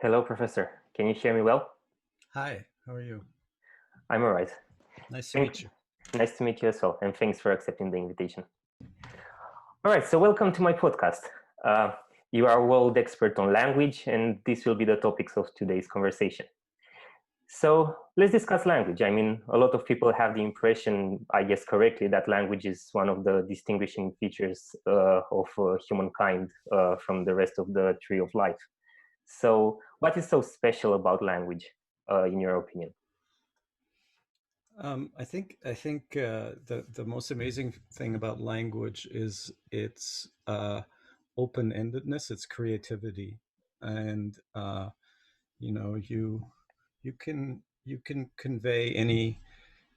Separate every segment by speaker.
Speaker 1: Hello, Professor. Can you hear me well?
Speaker 2: Hi, how are you?
Speaker 1: I'm all right.
Speaker 2: Nice to meet you.
Speaker 1: Nice to meet you as well, and thanks for accepting the invitation. All right, so welcome to my podcast. You are a world expert on language, and this will be the topics of today's conversation. So let's discuss language. I mean, a lot of people have the impression, I guess correctly, that language is one of the distinguishing features of humankind from the rest of the tree of life. So what is so special about language, in your opinion?
Speaker 2: I think the most amazing thing about language is its open-endedness, its creativity, and you can convey any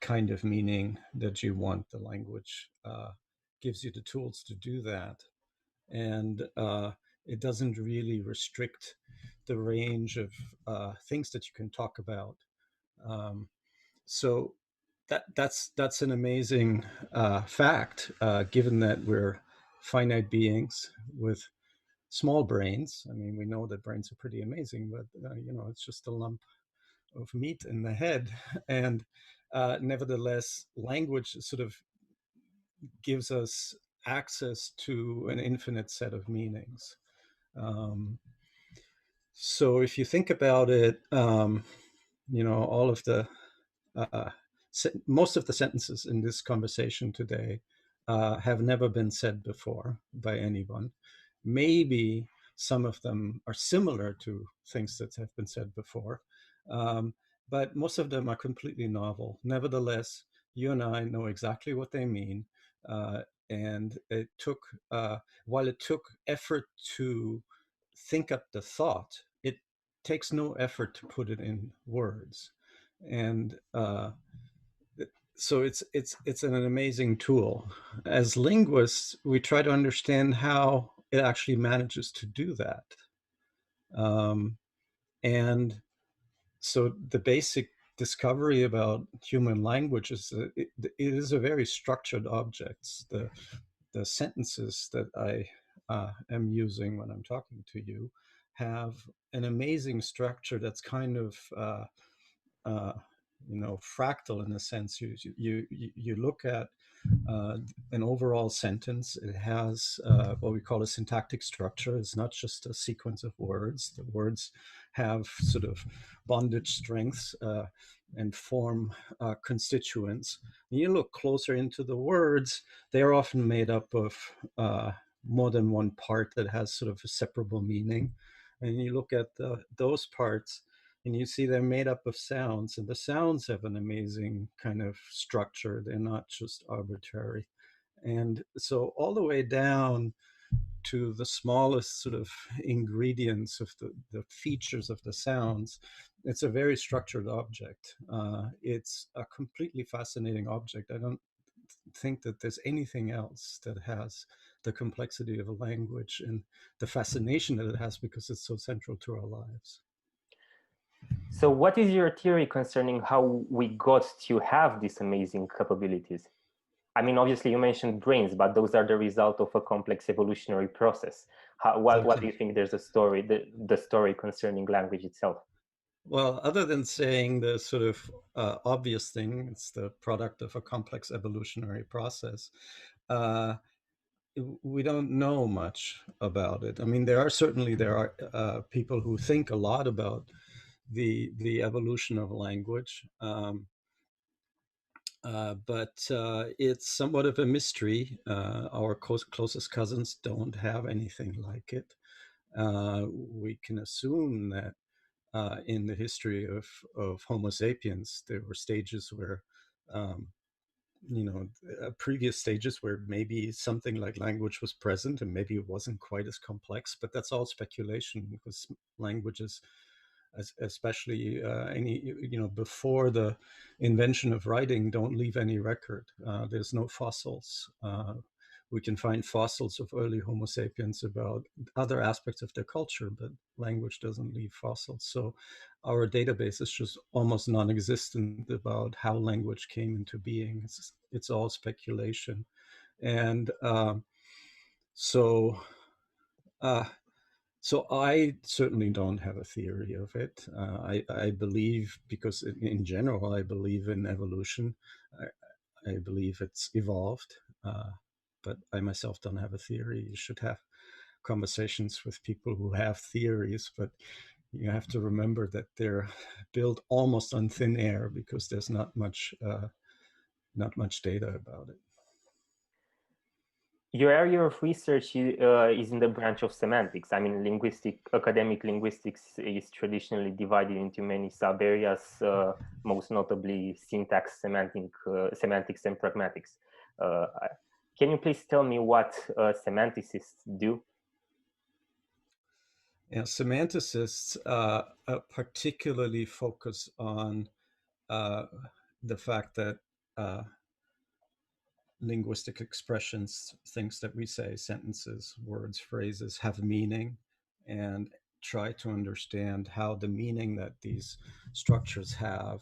Speaker 2: kind of meaning that you want. The language gives you the tools to do that, and it doesn't really restrict the range of things that you can talk about. Um, so that's an amazing fact, given that we're finite beings with small brains. I mean, we know that brains are pretty amazing, but it's just a lump of meat in the head, and nevertheless, language sort of gives us access to an infinite set of meanings. Um, so if you think about it, all of the uh, most of the sentences in this conversation today have never been said before by anyone. Maybe some of them are similar to things that have been said before, but most of them are completely novel. Nevertheless, you and I know exactly what they mean. Uh, and it took, while it took effort to think up the thought, it takes no effort to put it in words. And so it's an amazing tool. As linguists, we try to understand how it actually manages to do that. And so the basic discovery about human language is that it is a very structured object. The sentences that I am using when I'm talking to you have an amazing structure that's kind of uh, fractal in a sense. You look at an overall sentence. It has what we call a syntactic structure. It's not just a sequence of words. The words have sort of bondage strengths and form constituents. When you look closer into the words, they are often made up of more than one part that has sort of a separable meaning. And you look at those parts, and you see they're made up of sounds, and the sounds have an amazing kind of structure. They're not just arbitrary. And so all the way down to the smallest sort of ingredients of the features of the sounds, it's a very structured object. It's a completely fascinating object. I don't think that there's anything else that has the complexity of a language and the fascination that it has because it's so central to our lives.
Speaker 1: So what is your theory concerning how we got to have these amazing capabilities? I mean, obviously you mentioned brains, but those are the result of a complex evolutionary process. What do you think there's a story, the story concerning language itself?
Speaker 2: Well, other than saying the sort of obvious thing, it's the product of a complex evolutionary process. Uh, we don't know much about it. I mean, there are people who think a lot about the evolution of language, but it's somewhat of a mystery. Our closest cousins don't have anything like it. We can assume that in the history of Homo sapiens, there were stages where, um, previous stages where maybe something like language was present and maybe it wasn't quite as complex, but that's all speculation because languages, especially before the invention of writing, don't leave any record. There's no fossils. We can find fossils of early Homo sapiens about other aspects of their culture, but language doesn't leave fossils. So our database is just almost non-existent about how language came into being. It's all speculation. And so So I certainly don't have a theory of it. I believe, because in general, I believe in evolution. I believe it's evolved, but I myself don't have a theory. You should have conversations with people who have theories, but you have to remember that they're built almost on thin air because there's not much data about it.
Speaker 1: Your area of research is in the branch of semantics. I mean, academic linguistics is traditionally divided into many sub areas, most notably syntax, semantics, and pragmatics. Can you please tell me what semanticists do?
Speaker 2: Yeah, semanticists particularly focus on the fact that linguistic expressions, things that we say, sentences, words, phrases, have meaning, and try to understand how the meaning that these structures have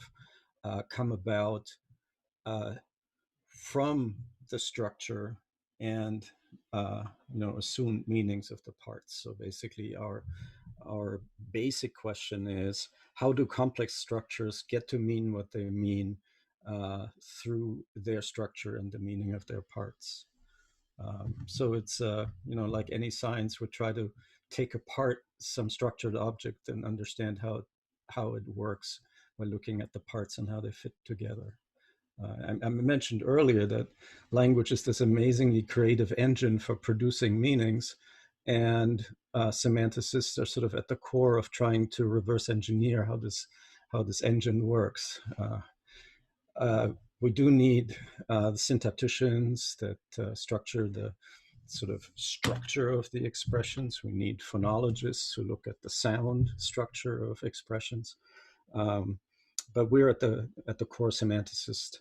Speaker 2: come about from the structure and assumed meanings of the parts. So basically, our basic question is, how do complex structures get to mean what they mean through their structure and the meaning of their parts? So it's like any science would try to take apart some structured object and understand how it works by looking at the parts and how they fit together. I mentioned earlier that language is this amazingly creative engine for producing meanings, and semanticists are sort of at the core of trying to reverse engineer how this engine works. We do need the syntacticians that structure the sort of structure of the expressions. We need phonologists who look at the sound structure of expressions. But we're at the core semanticist,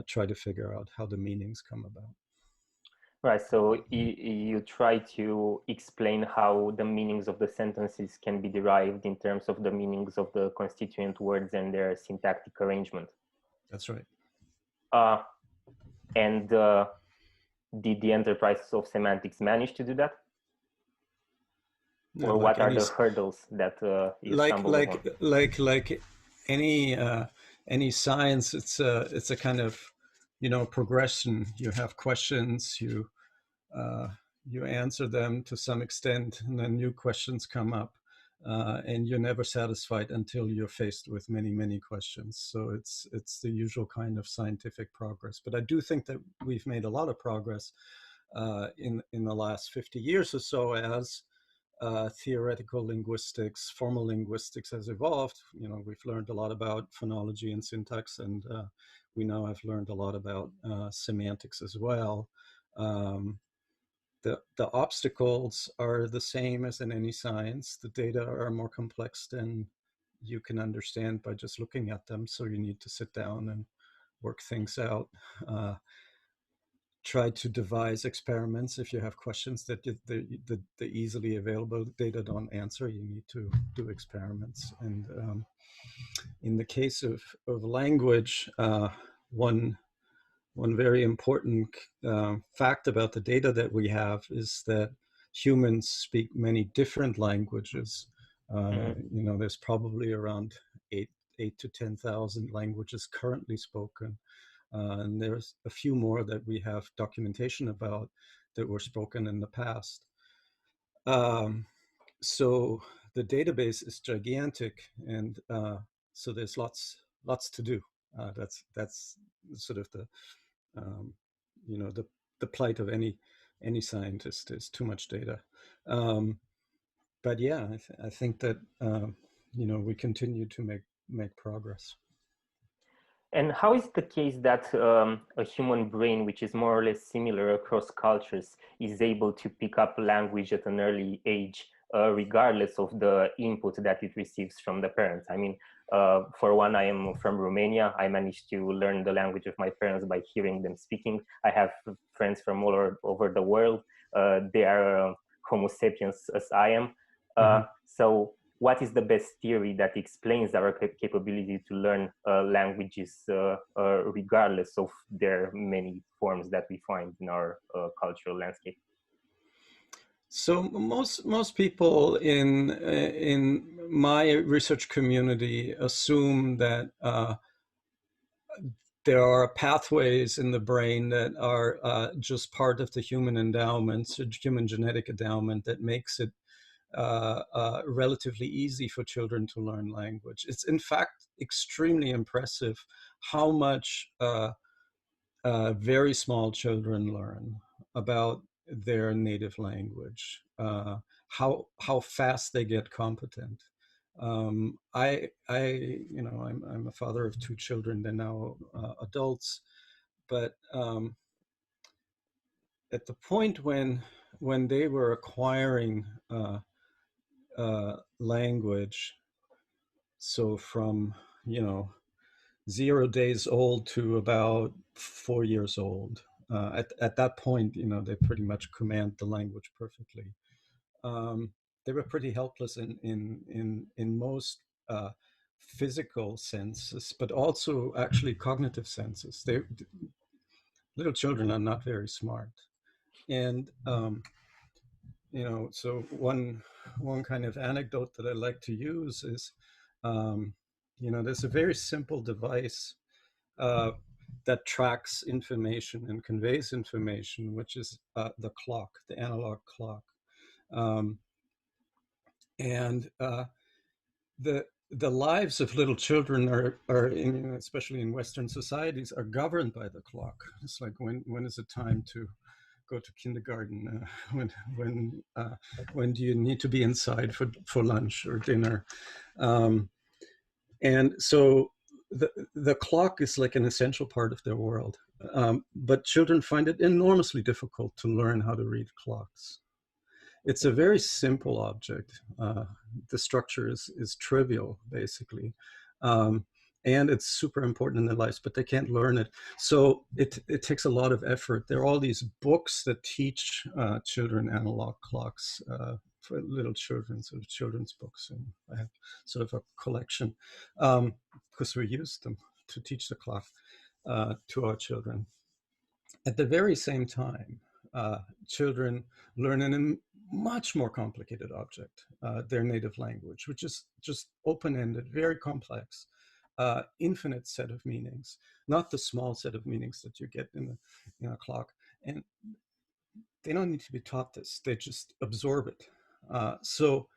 Speaker 2: try to figure out how the meanings come about.
Speaker 1: Right, so you try to explain how the meanings of the sentences can be derived in terms of the meanings of the constituent words and their syntactic arrangement.
Speaker 2: That's right.
Speaker 1: And did the enterprises of semantics manage to do that?
Speaker 2: No,
Speaker 1: or
Speaker 2: like
Speaker 1: what are the hurdles that you stumbled upon?
Speaker 2: Like any science, it's a kind of progression. You have questions, you answer them to some extent, and then new questions come up, and you're never satisfied until you're faced with many questions. So it's the usual kind of scientific progress. But I do think that we've made a lot of progress in the last 50 years or so as theoretical linguistics, formal linguistics has evolved. We've learned a lot about phonology and syntax, and we now have learned a lot about semantics as well. The obstacles are the same as in any science. The data are more complex than you can understand by just looking at them. So you need to sit down and work things out. Try to devise experiments. If you have questions that the easily available data don't answer, you need to do experiments. And in the case of language, one very important fact about the data that we have is that humans speak many different languages. There's probably around 8 to 10,000 languages currently spoken. And there's a few more that we have documentation about that were spoken in the past. So the database is gigantic, and so there's lots to do. That's sort of the plight of any scientist is too much data. But yeah, I think that we continue to make progress.
Speaker 1: And how is the case that a human brain, which is more or less similar across cultures, is able to pick up language at an early age, regardless of the input that it receives from the parents? I mean, for one, I am from Romania. I managed to learn the language of my parents by hearing them speaking. I have friends from all over the world. They are Homo sapiens as I am. So what is the best theory that explains our capability to learn languages regardless of their many forms that we find in our cultural landscape?
Speaker 2: So most people in my research community assume that there are pathways in the brain that are just part of the human endowment, human genetic endowment, that makes it relatively easy for children to learn language. It's in fact extremely impressive how much very small children learn about their native language, how fast they get competent. I'm a father of two children. They're now adults, but at the point when they were acquiring language, so from 0 days old to about 4 years old. At that point, they pretty much command the language perfectly. They were pretty helpless in most physical senses, but also actually cognitive senses. Little children are not very smart, and so one kind of anecdote that I like to use is, there's a very simple device uh, that tracks information and conveys information, which is the clock, the analog clock. Um, and the lives of little children especially in Western societies, are governed by the clock. It's like, when is it time to go to kindergarten? When do you need to be inside for lunch or dinner? And so the clock is like an essential part of their world. But children find it enormously difficult to learn how to read clocks. It's a very simple object. The structure is trivial, basically. And it's super important in their lives, but they can't learn it. So it takes a lot of effort. There are all these books that teach children analog clocks for little children, sort of children's books. And I have sort of a collection because we use them to teach the clock to our children. At the very same time, children learn in a much more complicated object, their native language, which is just open-ended, very complex, infinite set of meanings, not the small set of meanings that you get in a clock. And they don't need to be taught this; they just absorb it. So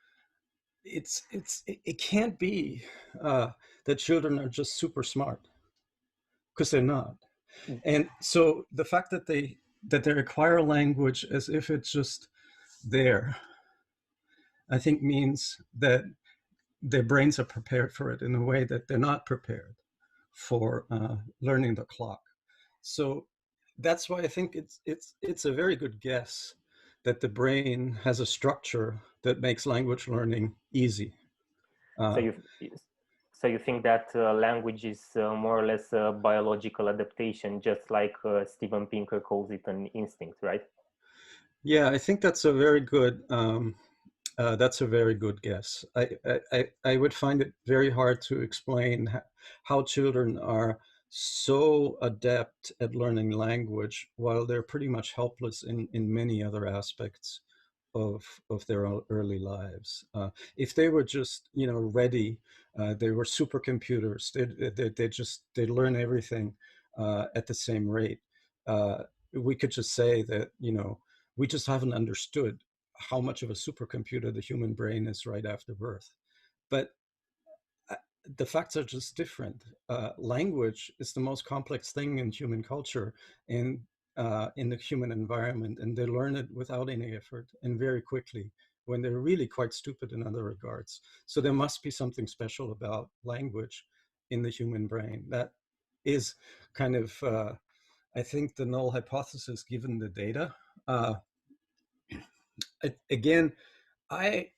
Speaker 2: it can't be that children are just super smart, because they're not. And so the fact that they acquire a language as if it's just there, I think means that their brains are prepared for it in a way that they're not prepared for learning the clock. So that's why I think it's a very good guess that the brain has a structure that makes language learning easy.
Speaker 1: So you so you think that language is more or less a biological adaptation, just like Steven Pinker calls it an instinct, right?
Speaker 2: Yeah, I think that's a very good guess. I would find it very hard to explain how children are so adept at learning language while they're pretty much helpless in many other aspects of their early lives. If they were just ready, they were supercomputers. They'd learn everything at the same rate. We could just say that we just haven't understood how much of a supercomputer the human brain is right after birth. But the facts are just different. Language is the most complex thing in human culture and in the human environment, and they learn it without any effort and very quickly when they're really quite stupid in other regards. So there must be something special about language in the human brain. That is kind of, I think, the null hypothesis given the data. Again, I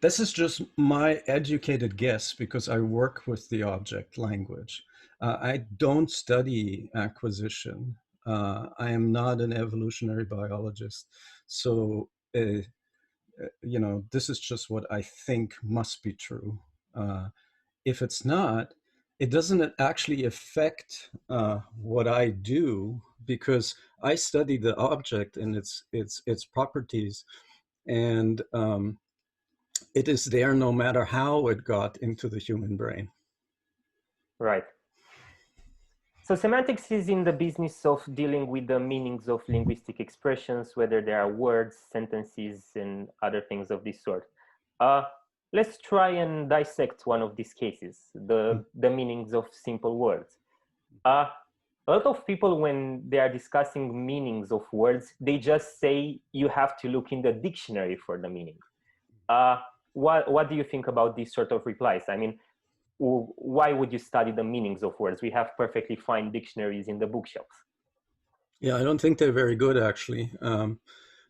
Speaker 2: this is just my educated guess because I work with the object language. I don't study acquisition. I am not an evolutionary biologist, so this is just what I think must be true. If it's not, it doesn't actually affect what I do because I study the object and its properties, and it is there no matter how it got into the human brain.
Speaker 1: Right. So semantics is in the business of dealing with the meanings of linguistic expressions, whether they are words, sentences, and other things of this sort. Let's try and dissect one of these cases, the meanings of simple words. A lot of people, when they are discussing meanings of words, they just say you have to look in the dictionary for the meaning. What do you think about these sort of replies? I mean, why would you study the meanings of words? We have perfectly fine dictionaries in the bookshelves.
Speaker 2: Yeah, I don't think they're very good, actually.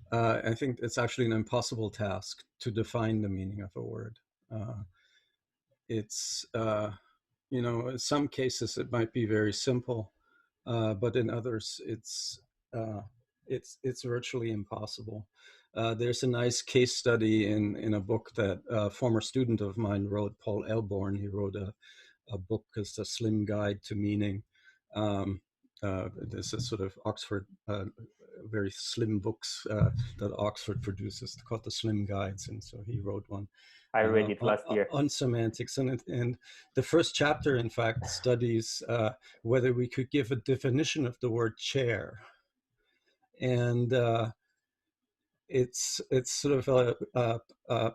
Speaker 2: I think it's actually an impossible task to define the meaning of a word. It's, in some cases it might be very simple, but in others it's virtually impossible. There's a nice case study in a book that a former student of mine wrote, Paul Elborn. He wrote a book as a slim guide to meaning. There's a sort of Oxford, very slim books that Oxford produces called the Slim Guides, and so he wrote one.
Speaker 1: I read it last year.
Speaker 2: On semantics, and the first chapter, in fact, studies whether we could give a definition of the word chair, and it's sort of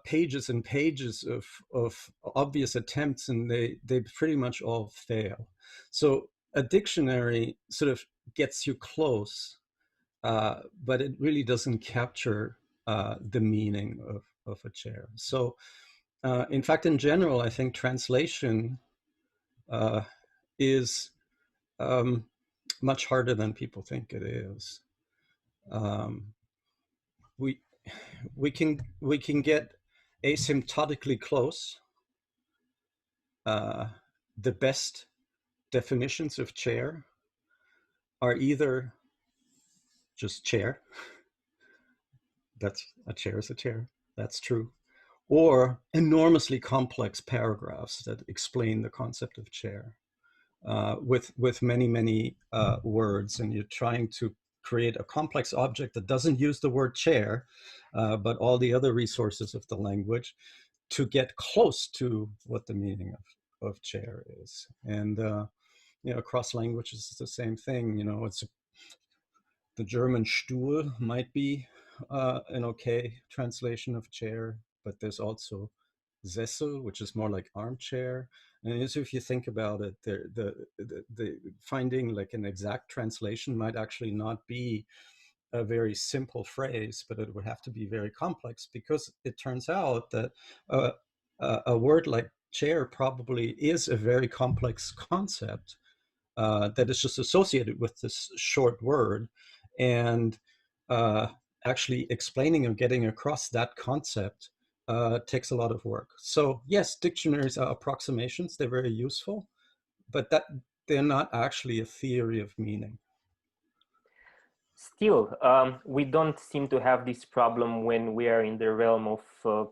Speaker 2: pages and pages of obvious attempts, and they pretty much all fail. So a dictionary sort of gets you close, but it really doesn't capture the meaning of a chair. So in fact, in general, I think translation is much harder than people think it is. We can get asymptotically close. The best definitions of chair are either just chair. That's a chair is a chair. That's true. Or enormously complex paragraphs that explain the concept of chair with many words, and you're trying to create a complex object that doesn't use the word chair, but all the other resources of the language to get close to what the meaning of chair is. And across languages, it's the same thing. The German Stuhl might be an okay translation of chair, but there's also Sessel, which is more like armchair. And so if you think about it, the finding like an exact translation might actually not be a very simple phrase, but it would have to be very complex, because it turns out that a word like chair probably is a very complex concept that is just associated with this short word. And actually explaining and getting across that concept takes a lot of work. So yes, dictionaries are approximations. They're very useful, but they're not actually a theory of meaning.
Speaker 1: Still, we don't seem to have this problem when we are in the realm of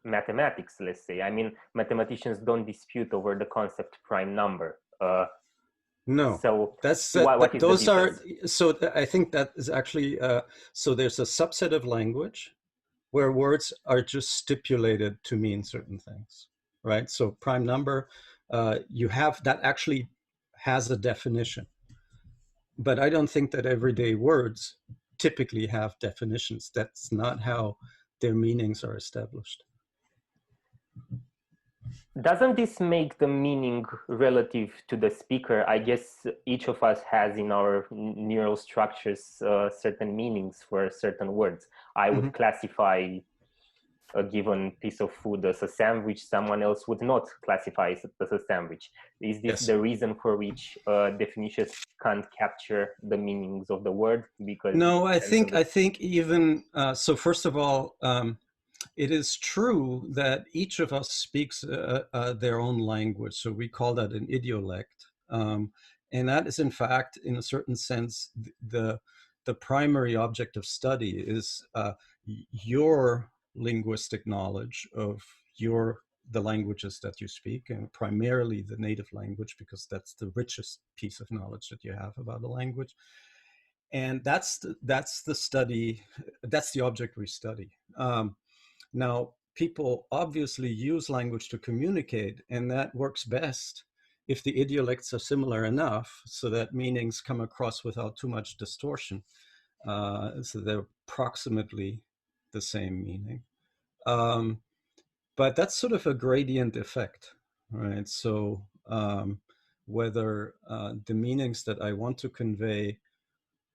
Speaker 1: mathematics, let's say. I mean, mathematicians don't dispute over the concept prime number.
Speaker 2: No,
Speaker 1: so
Speaker 2: that's
Speaker 1: what is
Speaker 2: those
Speaker 1: the
Speaker 2: are
Speaker 1: difference?
Speaker 2: so. I think that is actually so. There's a subset of language where words are just stipulated to mean certain things, right? So prime number, you have that actually has a definition, but I don't think that everyday words typically have definitions. That's not how their meanings are established.
Speaker 1: Doesn't this make the meaning relative to the speaker? I guess each of us has in our neural structures certain meanings for certain words. I would classify a given piece of food as a sandwich. Someone else would not classify it as a sandwich. Is this the reason for which definitions can't capture the meanings of the word? Because
Speaker 2: no, I think even so. First of all, it is true that each of us speaks their own language, so we call that an idiolect, and that is, in fact, in a certain sense, the primary object of study is your linguistic knowledge of the languages that you speak, and primarily the native language, because that's the richest piece of knowledge that you have about a language. And that's the study, that's the object we study. Now, people obviously use language to communicate, and that works best if the idiolects are similar enough so that meanings come across without too much distortion. So they're approximately the same meaning. But that's sort of a gradient effect, right? So whether the meanings that I want to convey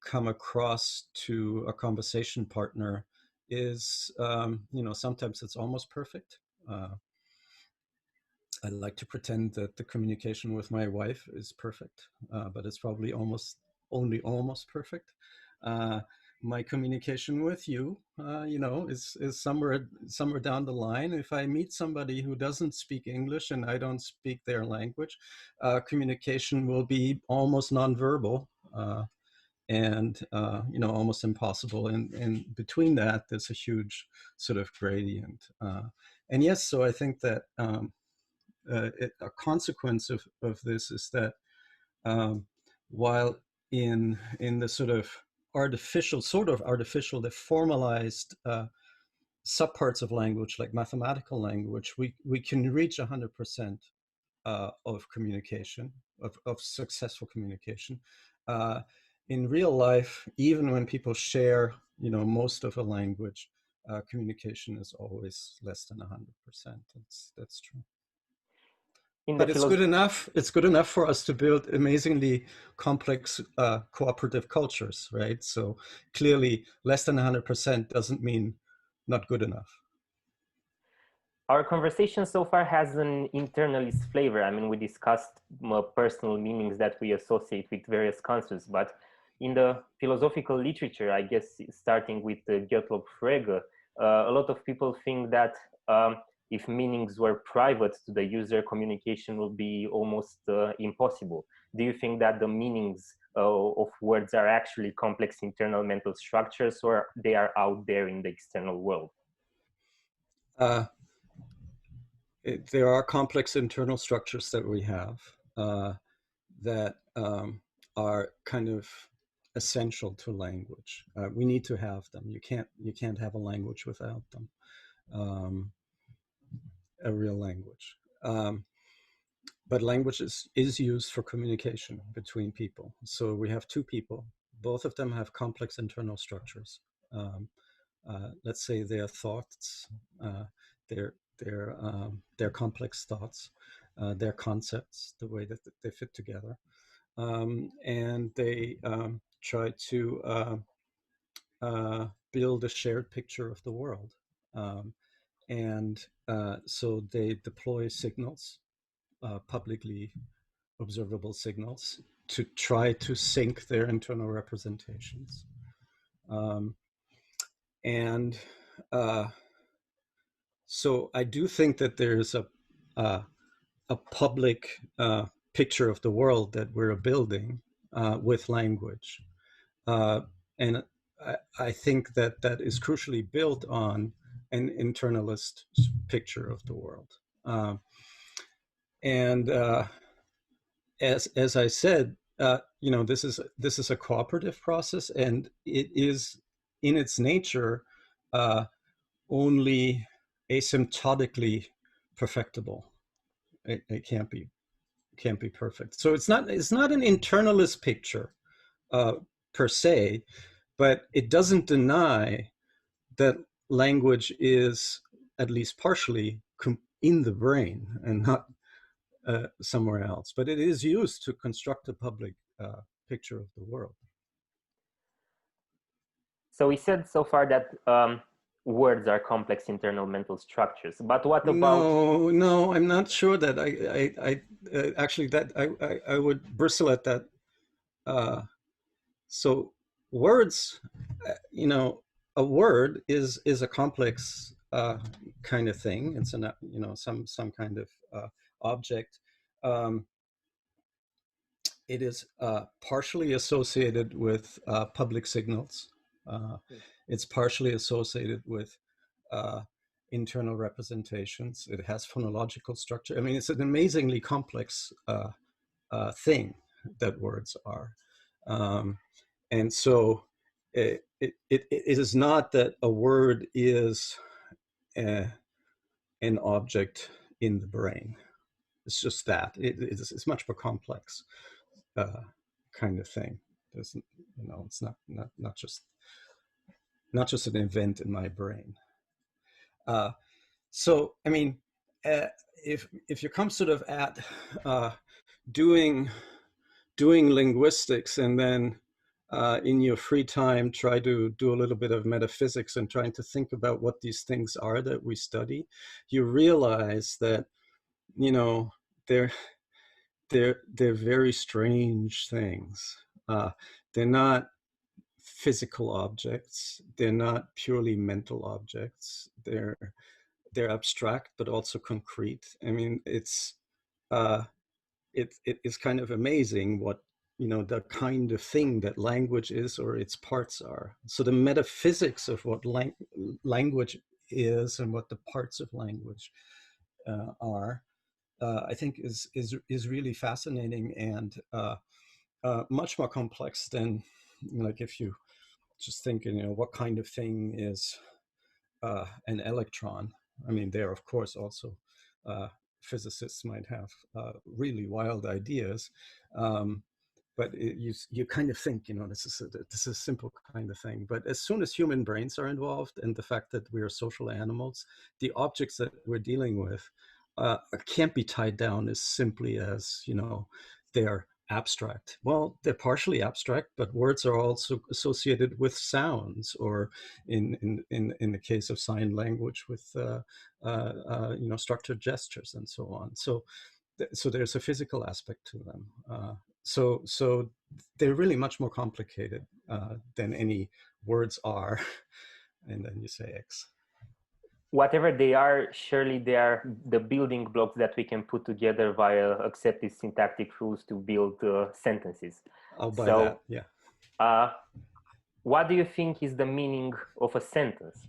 Speaker 2: come across to a conversation partner is, sometimes it's almost perfect. I like to pretend that the communication with my wife is perfect, but it's probably only almost perfect. My communication with you, is somewhere down the line. If I meet somebody who doesn't speak English and I don't speak their language, communication will be almost nonverbal. And almost impossible. And between that, there's a huge sort of gradient. And yes, so I think that a consequence of this is that while in the sort of artificial, the formalized subparts of language, like mathematical language, we can reach 100% of communication, of successful communication. In real life, even when people share, most of a language, communication is always less than 100%. That's true. But it's good enough. It's good enough for us to build amazingly complex cooperative cultures, right? So clearly, less than 100% doesn't mean not good enough.
Speaker 1: Our conversation so far has an internalist flavor. I mean, we discussed personal meanings that we associate with various concepts, but in the philosophical literature, I guess, starting with Gottlob Frege, a lot of people think that if meanings were private to the user, communication will be almost impossible. Do you think that the meanings of words are actually complex internal mental structures, or they are out there in the external world?
Speaker 2: There are complex internal structures that we have that are kind of essential to language. We need to have them. You can't have a language without them. A real language. But language is used for communication between people. So we have two people. Both of them have complex internal structures. Let's say their thoughts, their complex thoughts, their concepts, the way that they fit together, and they try to build a shared picture of the world. And so they deploy signals, publicly observable signals, to try to sync their internal representations. And so I do think that there's a public picture of the world that we're building with language. And I think that that is crucially built on an internalist picture of the world. And as I said, this is a cooperative process, and it is in its nature only asymptotically perfectible. It can't be perfect. So it's not an internalist picture per se, but it doesn't deny that language is at least partially in the brain and not somewhere else. But it is used to construct a public picture of the world.
Speaker 1: So we said so far that words are complex internal mental structures, but what about?
Speaker 2: No, I'm not sure that I actually that I would bristle at that. So words, a word is a complex kind of thing. It's some kind of object. It is partially associated with public signals. It's partially associated with internal representations. It has phonological structure. I mean, it's an amazingly complex thing that words are. And so it is not that a word is an object in the brain. It's just that it's much more complex kind of thing. There's, it's not just an event in my brain. So I mean, if you come sort of at doing linguistics and then in your free time try to do a little bit of metaphysics and trying to think about what these things are that we study, you realize that they're very strange things. They're not physical objects. They're not purely mental objects. They're abstract but also concrete. I mean, it's it is kind of amazing what the kind of thing that language is or its parts are. So the metaphysics of what language is and what the parts of language are, I think is really fascinating and much more complex than like if you just think, what kind of thing is an electron. I mean, there of course also physicists might have really wild ideas, but you kind of think, this is a simple kind of thing. But as soon as human brains are involved and the fact that we are social animals, the objects that we're dealing with can't be tied down as simply as, they're abstract. Well, they're partially abstract, but words are also associated with sounds, or in the case of sign language with structured gestures and so on. So there's a physical aspect to them. So they're really much more complicated than any words are. And then you say X.
Speaker 1: Whatever they are, surely they are the building blocks that we can put together via accepted syntactic rules to build sentences.
Speaker 2: I'll buy that, yeah.
Speaker 1: What do you think is the meaning of a sentence?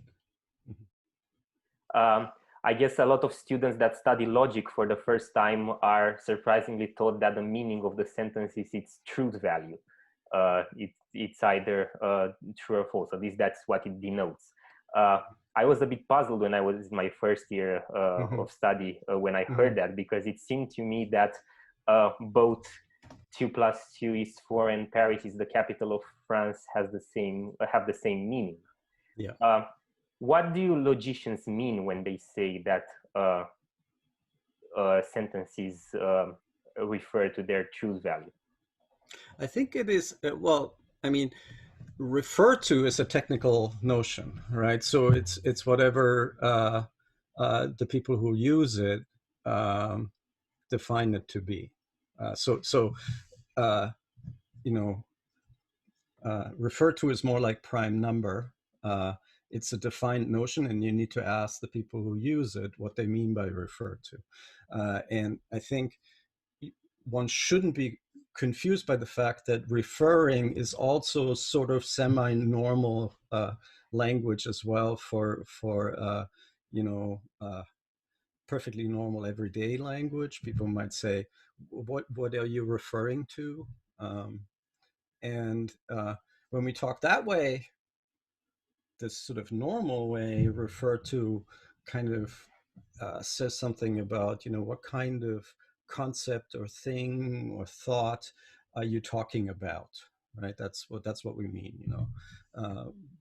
Speaker 1: I guess a lot of students that study logic for the first time are surprisingly taught that the meaning of the sentence is its truth value. It's either true or false. At least that's what it denotes. I was a bit puzzled when I was in my first year of study when I heard that, because it seemed to me that both 2 + 2 is 4 and Paris is the capital of France have the same meaning.
Speaker 2: Yeah.
Speaker 1: What do logicians mean when they say that sentences refer to their truth value?
Speaker 2: I think it is, well, I mean, refer to is a technical notion, right? So it's whatever the people who use it define it to be. Refer to is more like prime number. It's a defined notion, and you need to ask the people who use it what they mean by refer to. And I think one shouldn't be confused by the fact that referring is also sort of semi-normal language as well for perfectly normal everyday language. People might say, what are you referring to? And when we talk that way, this sort of normal way, refer to kind of says something about, what kind of concept or thing or thought are you talking about, right? That's what we mean,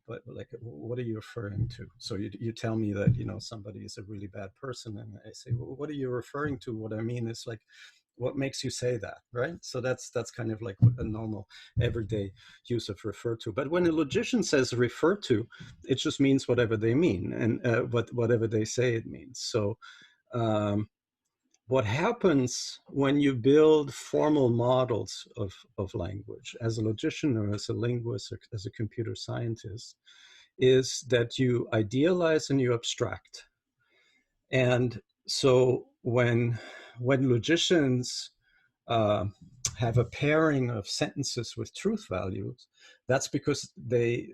Speaker 2: but like, what are you referring to? So you tell me that, somebody is a really bad person, and I say, well, what are you referring to? What I mean is, like, what makes you say that, right? So that's kind of like a normal everyday use of refer to. But when a logician says refer to, it just means whatever they mean, and whatever they say it means. So what happens when you build formal models of language as a logician or as a linguist or as a computer scientist is that you idealize and you abstract. And so when logicians have a pairing of sentences with truth values, that's because they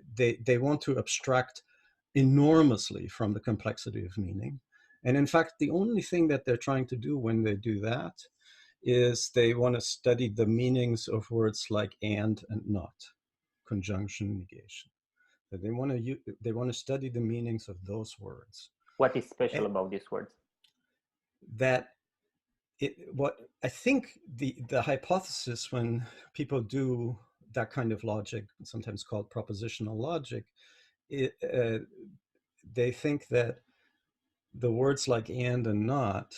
Speaker 2: want to abstract enormously from the complexity of meaning. And in fact, the only thing that they're trying to do when they do that is they want to study the meanings of words like and not, conjunction, negation. That they want to study the meanings of those words.
Speaker 1: What is special
Speaker 2: And
Speaker 1: about these words?
Speaker 2: that what I think the hypothesis when people do that kind of logic, sometimes called propositional logic, they think that the words like and not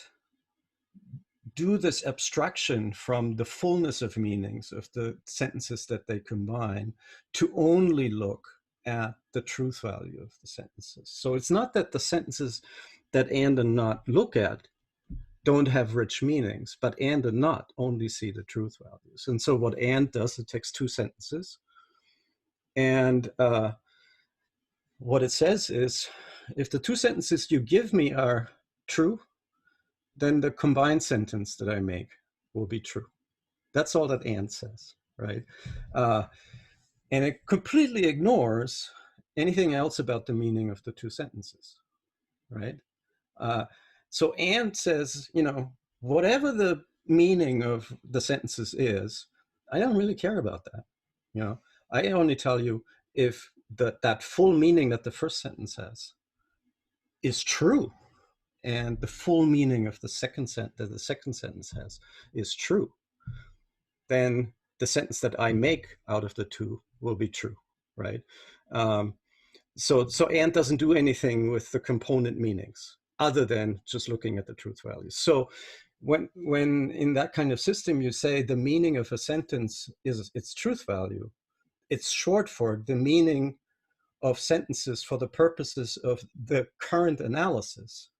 Speaker 2: do this abstraction from the fullness of meanings of the sentences that they combine to only look at the truth value of the sentences. So it's not that the sentences that and not look at don't have rich meanings, but and not only see the truth values. And so what and does, it takes two sentences. And what it says is, if the two sentences you give me are true, then the combined sentence that I make will be true. That's all that and says, right? And it completely ignores anything else about the meaning of the two sentences, right? So and says, whatever the meaning of the sentences is, I don't really care about that. I only tell you if that full meaning that the first sentence has is true, and the full meaning of the second sentence that the second sentence has is true, then the sentence that I make out of the two will be true, right? So and doesn't do anything with the component meanings other than just looking at the truth values. So when in that kind of system you say the meaning of a sentence is its truth value, it's short for the meaning of sentences for the purposes of the current analysis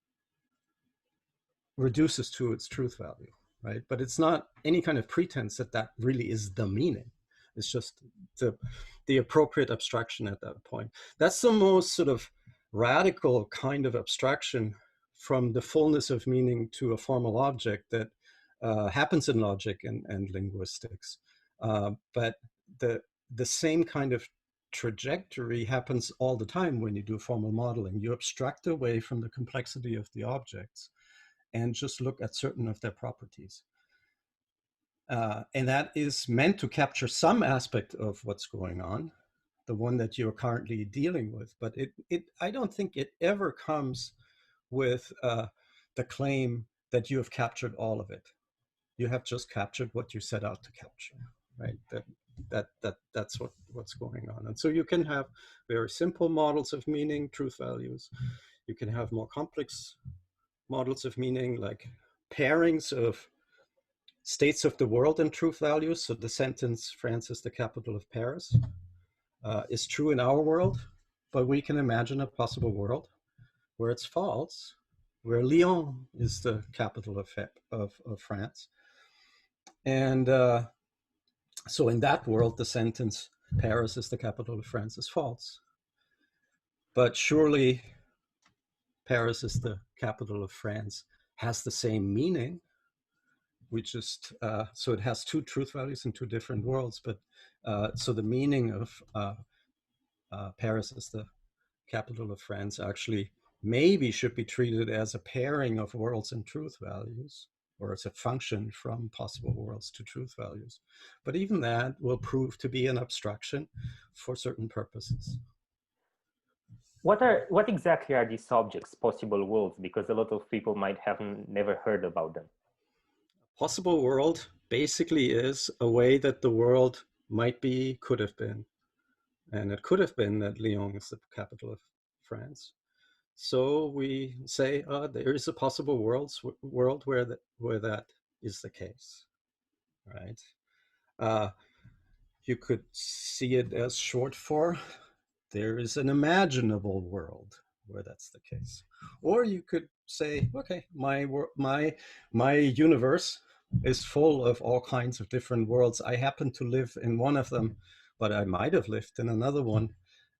Speaker 2: reduces to its truth value, right? But it's not any kind of pretense that that really is the meaning. It's just the appropriate abstraction at that point. That's the most sort of radical kind of abstraction from the fullness of meaning to a formal object that happens in logic and linguistics. But the same kind of trajectory happens all the time when you do formal modeling. You abstract away from the complexity of the objects and just look at certain of their properties. And that is meant to capture some aspect of what's going on, the one that you're currently dealing with. But I don't think it ever comes with the claim that you have captured all of it. You have just captured what you set out to capture, right? That's what's going on. And so you can have very simple models of meaning, truth values. You can have more complex models of meaning, like pairings of states of the world and truth values. So the sentence, France is the capital of Paris, is true in our world, but we can imagine a possible world where it's false, where Lyon is the capital of France. And so in that world, the sentence, Paris is the capital of France, is false. But surely Paris is the capital of France has the same meaning. We just, so it has two truth values in two different worlds, but so the meaning of Paris as the capital of France actually maybe should be treated as a pairing of worlds and truth values, or as a function from possible worlds to truth values. But even that will prove to be an abstraction for certain purposes.
Speaker 1: What exactly are these objects, possible worlds? Because a lot of people might have never heard about them.
Speaker 2: Possible world basically is a way that the world might be, could have been. And it could have been that Lyon is the capital of France. So we say there is a possible world where that is the case, right? You could see it as short for there is an imaginable world where that's the case. Or you could say, okay, my universe is full of all kinds of different worlds. I happen to live in one of them, but I might have lived in another one.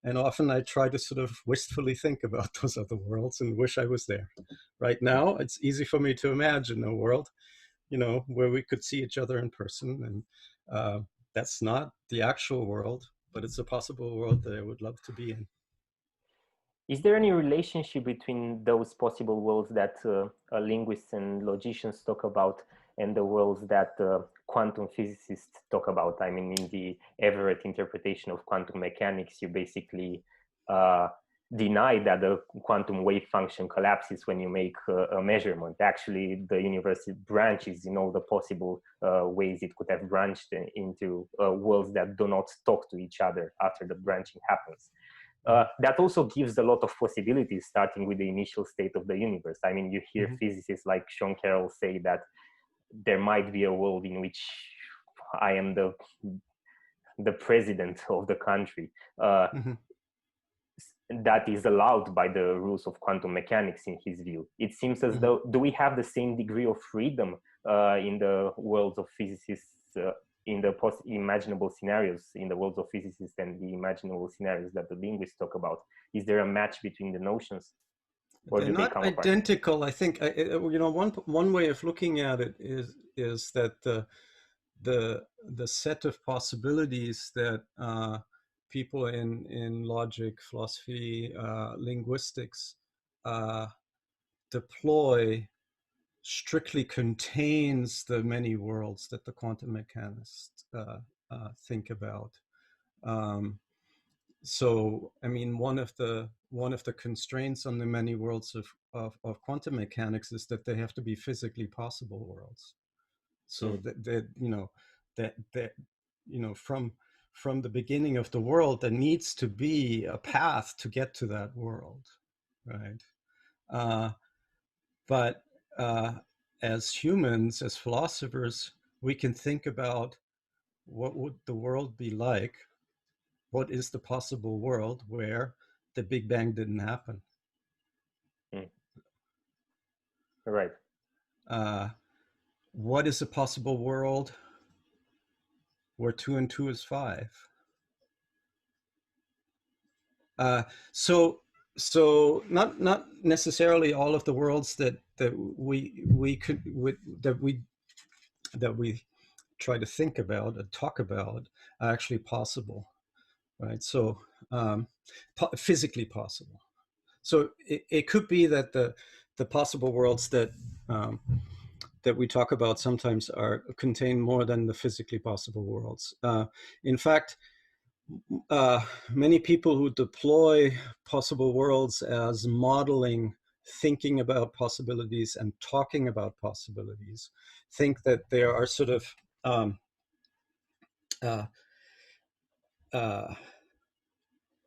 Speaker 2: And often I try to sort of wistfully think about those other worlds and wish I was there. Right now, it's easy for me to imagine a world, where we could see each other in person. And that's not the actual world, but it's a possible world that I would love to be in.
Speaker 1: Is there any relationship between those possible worlds that linguists and logicians talk about and the worlds that quantum physicists talk about. I mean, in the Everett interpretation of quantum mechanics, you basically deny that the quantum wave function collapses when you make a measurement. Actually, the universe branches in all the possible ways it could have branched into worlds that do not talk to each other after the branching happens. That also gives a lot of possibilities, starting with the initial state of the universe. I mean, you hear physicists like Sean Carroll say that there might be a world in which I am the president of the country. That is allowed by the rules of quantum mechanics in his view. It seems as though, do we have the same degree of freedom in the worlds of physicists, in the imaginable scenarios, in the worlds of physicists and the imaginable scenarios that the linguists talk about? Is there a match between the notions?
Speaker 2: Or they're not identical. I think, one way of looking at it is that the set of possibilities that people in logic, philosophy, linguistics deploy strictly contains the many worlds that the quantum mechanists think about. So, I mean, one of the constraints on the many worlds of quantum mechanics is that they have to be physically possible worlds. So from the beginning of the world, there needs to be a path to get to that world, right? But as humans, as philosophers, we can think about what would the world be like. What is the possible world where the Big Bang didn't happen?
Speaker 1: Right.
Speaker 2: What is a possible world where 2 and 2 is 5? So not necessarily all of the worlds that we try to think about and talk about are actually possible, right? So physically possible. So it could be that the possible worlds that we talk about sometimes contain more than the physically possible worlds. In fact, many people who deploy possible worlds as modeling thinking about possibilities and talking about possibilities think that there are sort of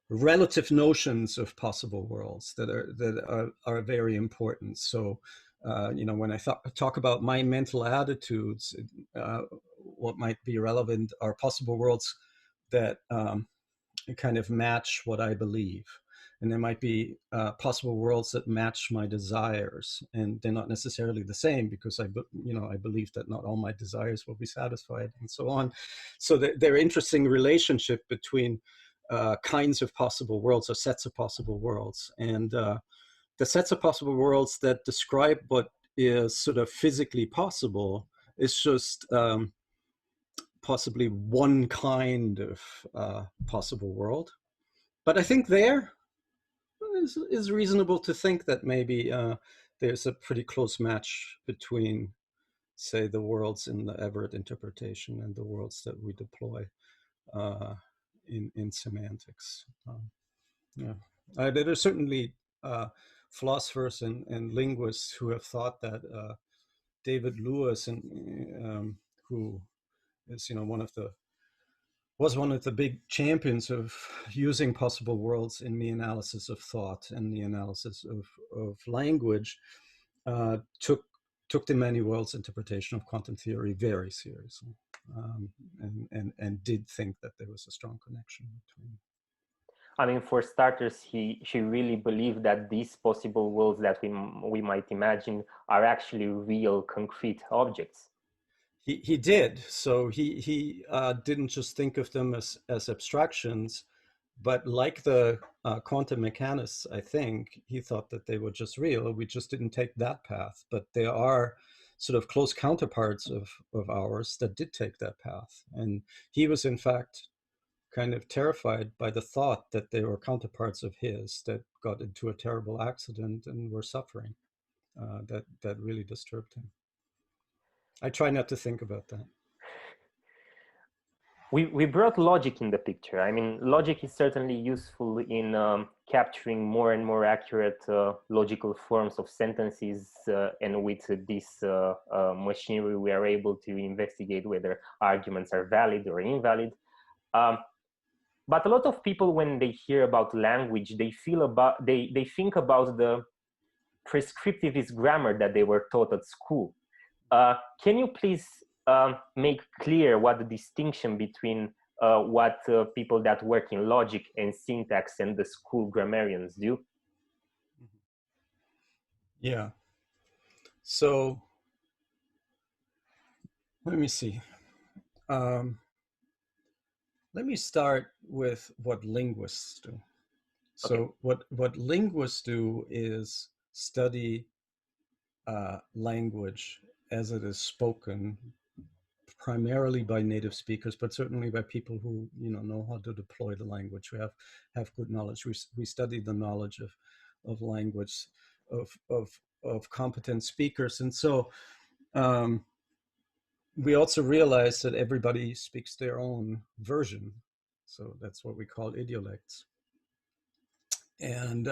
Speaker 2: relative notions of possible worlds that are very important. So when I talk about my mental attitudes, what might be relevant are possible worlds that kind of match what I believe. And there might be possible worlds that match my desires, and they're not necessarily the same because I believe that not all my desires will be satisfied, and so on. So there are interesting relationship between kinds of possible worlds or sets of possible worlds, and the sets of possible worlds that describe what is sort of physically possible is just possibly one kind of possible world. But I think there is reasonable to think that maybe there's a pretty close match between, say, the worlds in the Everett interpretation and the worlds that we deploy in semantics. There are certainly philosophers and linguists who have thought that David Lewis, who is was one of the big champions of using possible worlds in the analysis of thought and the analysis of language, took the many worlds interpretation of quantum theory very seriously, and did think that there was a strong connection between.
Speaker 1: I mean, for starters, she really believed that these possible worlds that we might imagine are actually real, concrete objects.
Speaker 2: He did. So he didn't just think of them as abstractions, but like the quantum mechanists, I think, he thought that they were just real. We just didn't take that path. But there are sort of close counterparts of ours that did take that path. And he was, in fact, kind of terrified by the thought that there were counterparts of his that got into a terrible accident and were suffering. That really disturbed him. I try not to think about that.
Speaker 1: We brought logic in the picture. I mean, logic is certainly useful in capturing more and more accurate logical forms of sentences, and with this machinery, we are able to investigate whether arguments are valid or invalid. But a lot of people, when they hear about language, they think about the prescriptivist grammar that they were taught at school. Can you please make clear what the distinction between what people that work in logic and syntax and the school grammarians do?
Speaker 2: Yeah. So let me see. Let me start with what linguists do. So
Speaker 1: Okay.
Speaker 2: what linguists do is study language as it is spoken, primarily by native speakers, but certainly by people who know how to deploy the language, who have good knowledge. We study the knowledge of language of competent speakers, and so we also realize that everybody speaks their own version. So that's what we call idiolects. And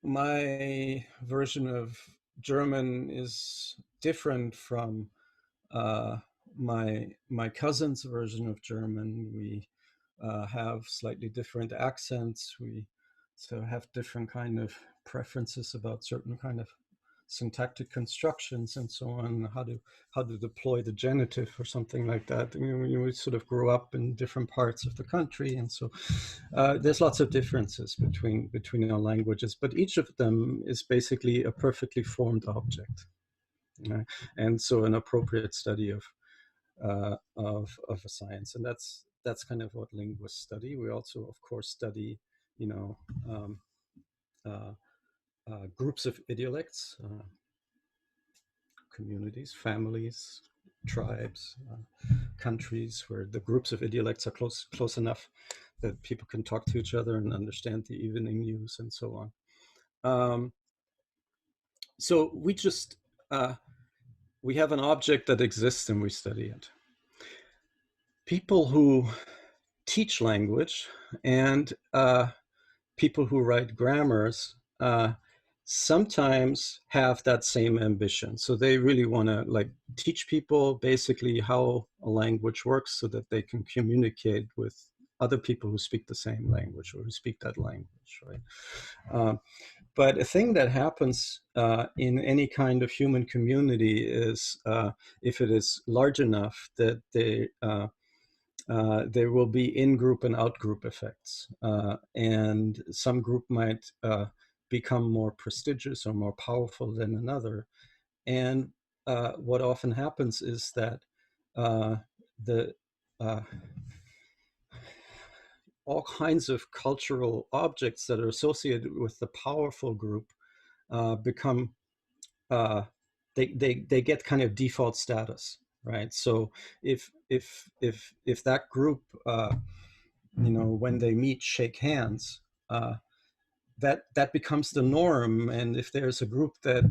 Speaker 2: my version of German is different from my cousin's version of German. We have slightly different accents. We have different kind of preferences about certain kind of syntactic constructions and so on, how to deploy the genitive or something like that. I mean, we sort of grew up in different parts of the country, and so there's lots of differences between our languages, but each of them is basically a perfectly formed object, and so an appropriate study of a science, and that's kind of what linguists study. We also, of course, study groups of idiolects, communities, families, tribes, countries, where the groups of idiolects are close enough that people can talk to each other and understand the evening news and so on. So we just we have an object that exists and we study it. People who teach language and people who write grammars sometimes have that same ambition. So they really want to teach people basically how a language works so that they can communicate with other people who speak the same language or who speak that language, right? But a thing that happens in any kind of human community is if it is large enough that there will be in-group and out-group effects. And some group might become more prestigious or more powerful than another. And what often happens is that all kinds of cultural objects that are associated with the powerful group become, they get kind of default status, right? So if that group, when they meet, shake hands, that becomes the norm. And if there's a group that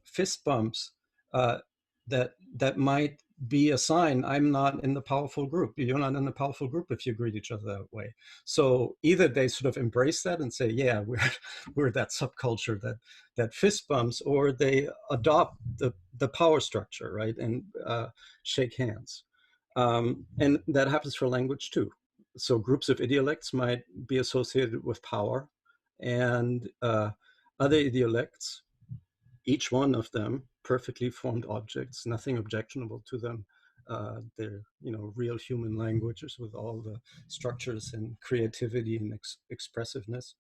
Speaker 2: fist bumps, that might be a sign I'm not in the powerful group. You're not in the powerful group if you greet each other that way. So either they sort of embrace that and say, yeah, we're that subculture that fist bumps, or they adopt the power structure, right, and shake hands. And that happens for language too. So groups of idiolects might be associated with power, and other idiolects, each one of them perfectly formed objects, nothing objectionable to them. They're real human languages with all the structures and creativity and expressiveness.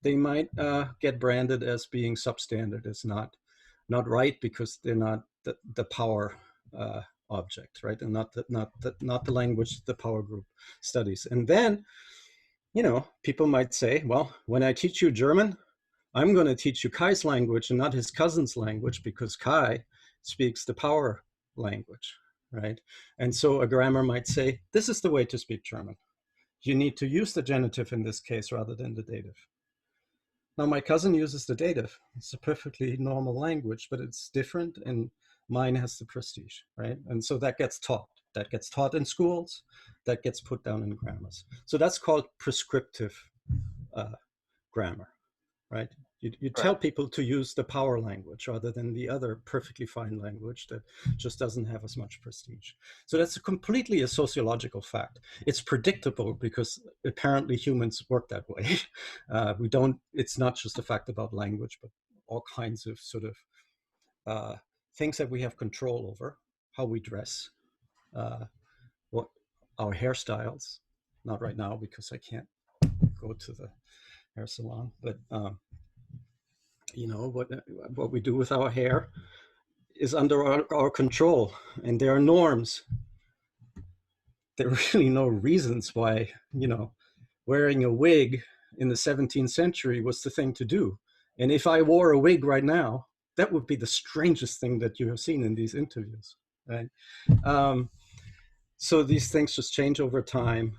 Speaker 2: They might get branded as being substandard, as not right, because they're not the power object, right, and not the language the power group studies. And then people might say, well, when I teach you German, I'm going to teach you Kai's language and not his cousin's language, because Kai speaks the power language, right? And so a grammar might say, this is the way to speak German. You need to use the genitive in this case rather than the dative. Now, my cousin uses the dative. It's a perfectly normal language, but it's different, and mine has the prestige, right? And so that gets taught. That gets taught in schools. That gets put down in grammars. So that's called prescriptive uh, grammar, right? You tell
Speaker 1: Right.
Speaker 2: people to use the power language rather than the other perfectly fine language that just doesn't have as much prestige. So that's completely a sociological fact. It's predictable because apparently humans work that way. We don't. It's not just a fact about language, but all kinds of sort of uh, things that we have control over: how we dress, uh, what our hairstyles. Not right now because I can't go to the hair salon, but you know what we do with our hair is under our control, and there are norms. There are really no reasons why wearing a wig in the 17th century was the thing to do. And if I wore a wig right now, that would be the strangest thing that you have seen in these interviews, right? um, so these things just change over time.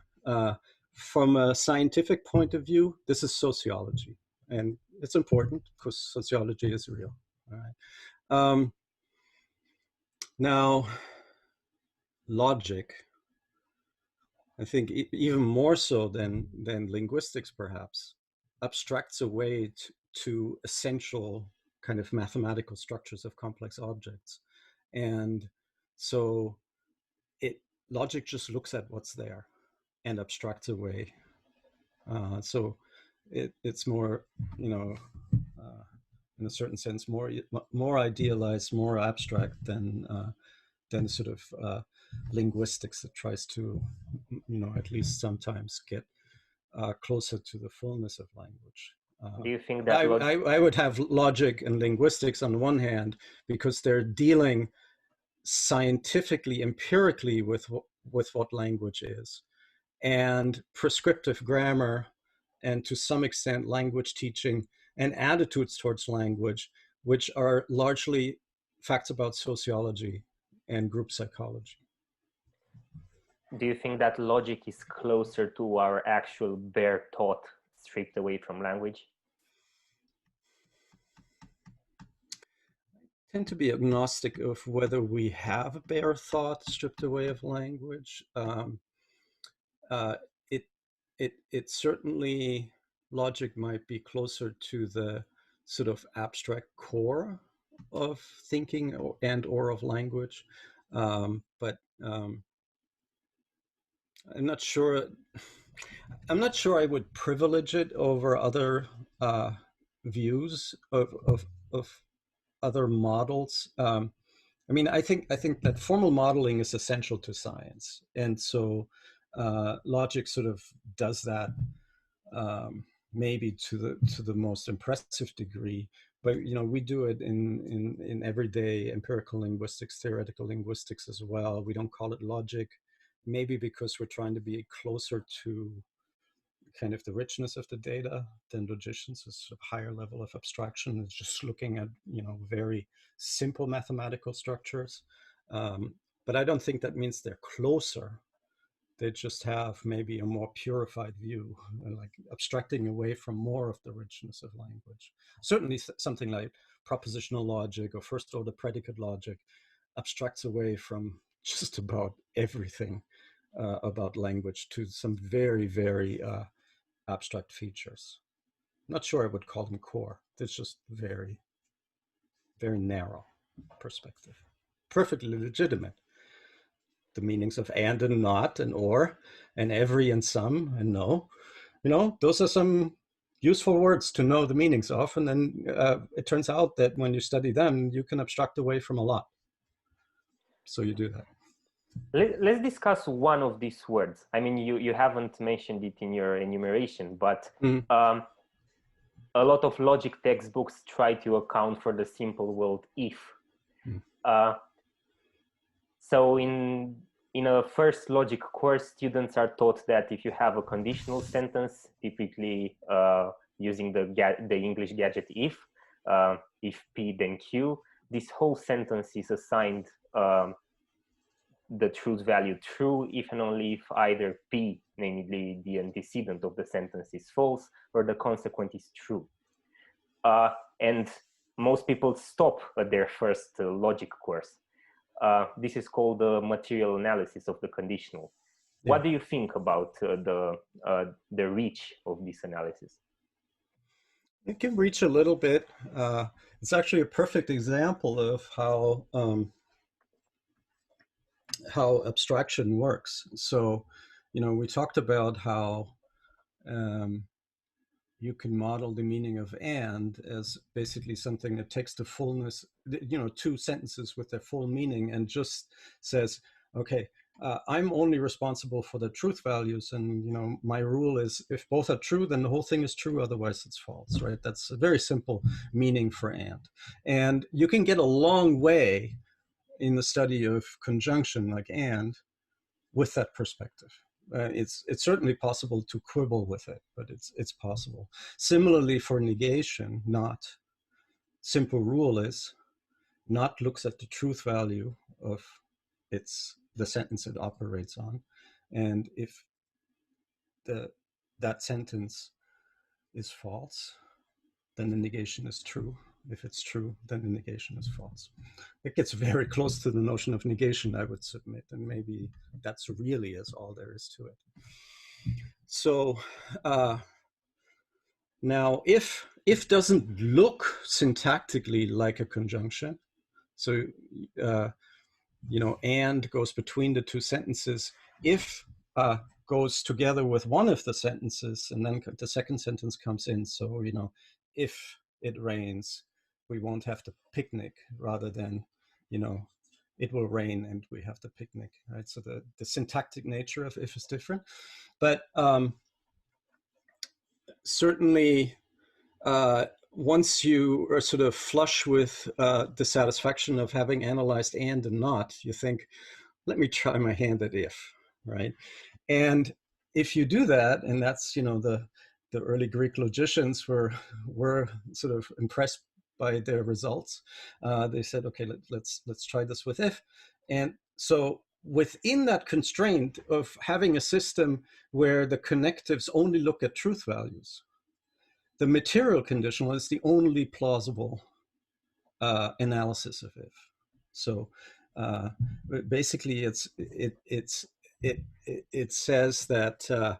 Speaker 2: From a scientific point of view, this is sociology, and it's important because sociology is real. All right. Now, logic, I think even more so than linguistics, perhaps, abstracts away to essential kind of mathematical structures of complex objects. And so it logic just looks at what's there and abstracts away. So it's more, you know, in a certain sense, more idealized, more abstract than sort of linguistics that tries to, at least sometimes get closer to the fullness of language.
Speaker 1: Do you think that
Speaker 2: I would have logic and linguistics on one hand because they're dealing scientifically, empirically with what language is, and prescriptive grammar, and to some extent language teaching and attitudes towards language, which are largely facts about sociology and group psychology.
Speaker 1: do you think that logic is closer to our actual bare thought stripped away from language?
Speaker 2: Tend to be agnostic of whether we have bare thought stripped away of language. Uh, it it certainly, logic might be closer to the sort of abstract core of thinking or of language, but I'm not sure. I'm not sure I would privilege it over other views of other models. I mean, I think that formal modeling is essential to science, and so logic sort of does that, maybe to the most impressive degree. But we do it in everyday empirical linguistics, theoretical linguistics as well. We don't call it logic, maybe because we're trying to be closer to kind of the richness of the data than logicians. Is a higher level of abstraction. It's just looking at very simple mathematical structures, but I don't think that means they're closer. They just have maybe a more purified view, like abstracting away from more of the richness of language. Certainly, something like propositional logic or first order predicate logic abstracts away from just about everything about language to some very, very abstract features. I'm not sure I would call them core. It's just very, very narrow perspective. Perfectly legitimate. The meanings of and not and or and every and some and no. Those are some useful words to know the meanings of. And then it turns out that when you study them, you can abstract away from a lot. So you do that.
Speaker 1: Let's discuss one of these words. I mean, you haven't mentioned it in your enumeration, but a lot of logic textbooks try to account for the simple word if. So in a first logic course, students are taught that if you have a conditional sentence, typically using the English gadget if P then Q, this whole sentence is assigned the truth value true if and only if either P, namely the antecedent of the sentence, is false or the consequent is true. and most people stop at their first logic course. This is called the material analysis of the conditional.
Speaker 2: Yeah.
Speaker 1: What do you think about the reach of this analysis?
Speaker 2: It can reach a little bit. It's actually a perfect example of how abstraction works. So, we talked about how you can model the meaning of and as basically something that takes the fullness, two sentences with their full meaning and just says, okay, I'm only responsible for the truth values, and my rule is if both are true, then the whole thing is true, otherwise it's false, right? That's a very simple meaning for and you can get a long way in the study of conjunction like and with that perspective. It's certainly possible to quibble with it, but it's possible. Similarly for negation, not simple rule is not looks at the truth value of the sentence it operates on, and if that sentence is false, then the negation is true. If it's true, then the negation is false. It gets very close to the notion of negation, I would submit, and maybe that's really is all there is to it. So now if doesn't look syntactically like a conjunction, so and goes between the two sentences, if goes together with one of the sentences, and then the second sentence comes in. So, if it rains, we won't have to picnic, rather than, it will rain and we have to picnic, right? So the syntactic nature of if is different. But certainly, once you are sort of flush with the satisfaction of having analyzed and not, you think, let me try my hand at if, right? And if you do that, and that's, the early Greek logicians were sort of impressed by their results. They said, okay, let's try this with if. And so within that constraint of having a system where the connectives only look at truth values, the material conditional is the only plausible analysis of if. So basically, it says that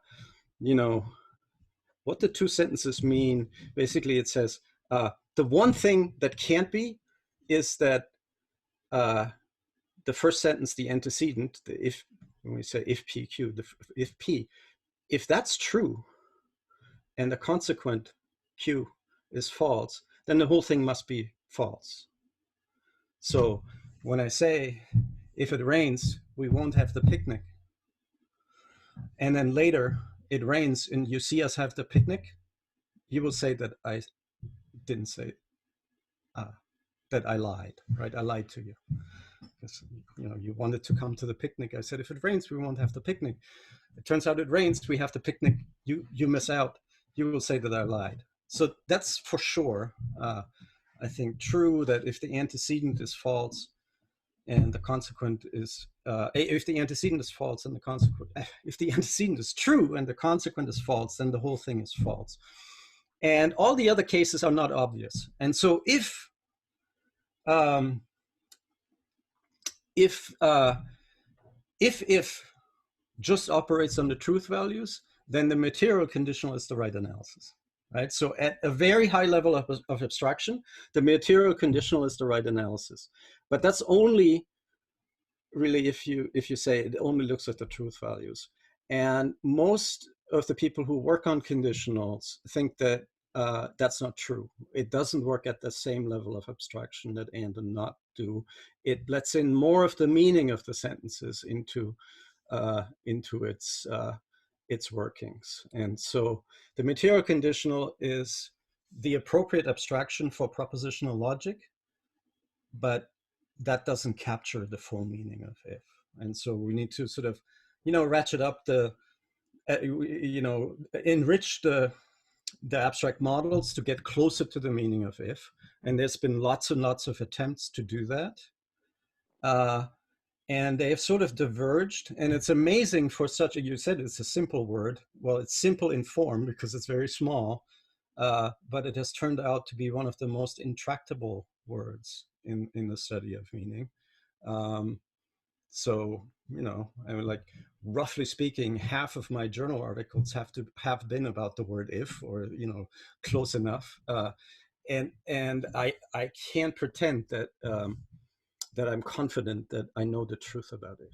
Speaker 2: what the two sentences mean. Basically, it says the one thing that can't be is that the first sentence, the antecedent, when we say if PQ, if P, if that's true, and the consequent Q is false, then the whole thing must be false. So when I say, if it rains, we won't have the picnic, and then later it rains and you see us have the picnic, you will say that I didn't say, that I lied, right? I lied to you. Because, you wanted to come to the picnic. I said, if it rains, we won't have the picnic. It turns out it rains, we have the picnic. You miss out. You will say that I lied. So that's for sure, I think, true, that if the antecedent is false and the consequent is, if the antecedent is false and the consequent, if the antecedent is true and the consequent is false, then the whole thing is false. And all the other cases are not obvious. And so if just operates on the truth values, then the material conditional is the right analysis, right? So at a very high level of abstraction, the material conditional is the right analysis. But that's only really if you say it only looks at the truth values. And most of the people who work on conditionals think that that's not true. It doesn't work at the same level of abstraction that and not do. It lets in more of the meaning of the sentences into its workings. And so the material conditional is the appropriate abstraction for propositional logic, but that doesn't capture the full meaning of if. And so we need to sort of, ratchet up enrich the abstract models to get closer to the meaning of if. And there's been lots and lots of attempts to do that. And they have sort of diverged. And it's amazing for such a, you said it's a simple word. Well, it's simple in form because it's very small. but it has turned out to be one of the most intractable words in the study of meaning. So, you know, I mean, like, roughly speaking, half of my journal articles have been about the word if, or, you know, close enough. And I can't pretend that that I'm confident that I know the truth about it.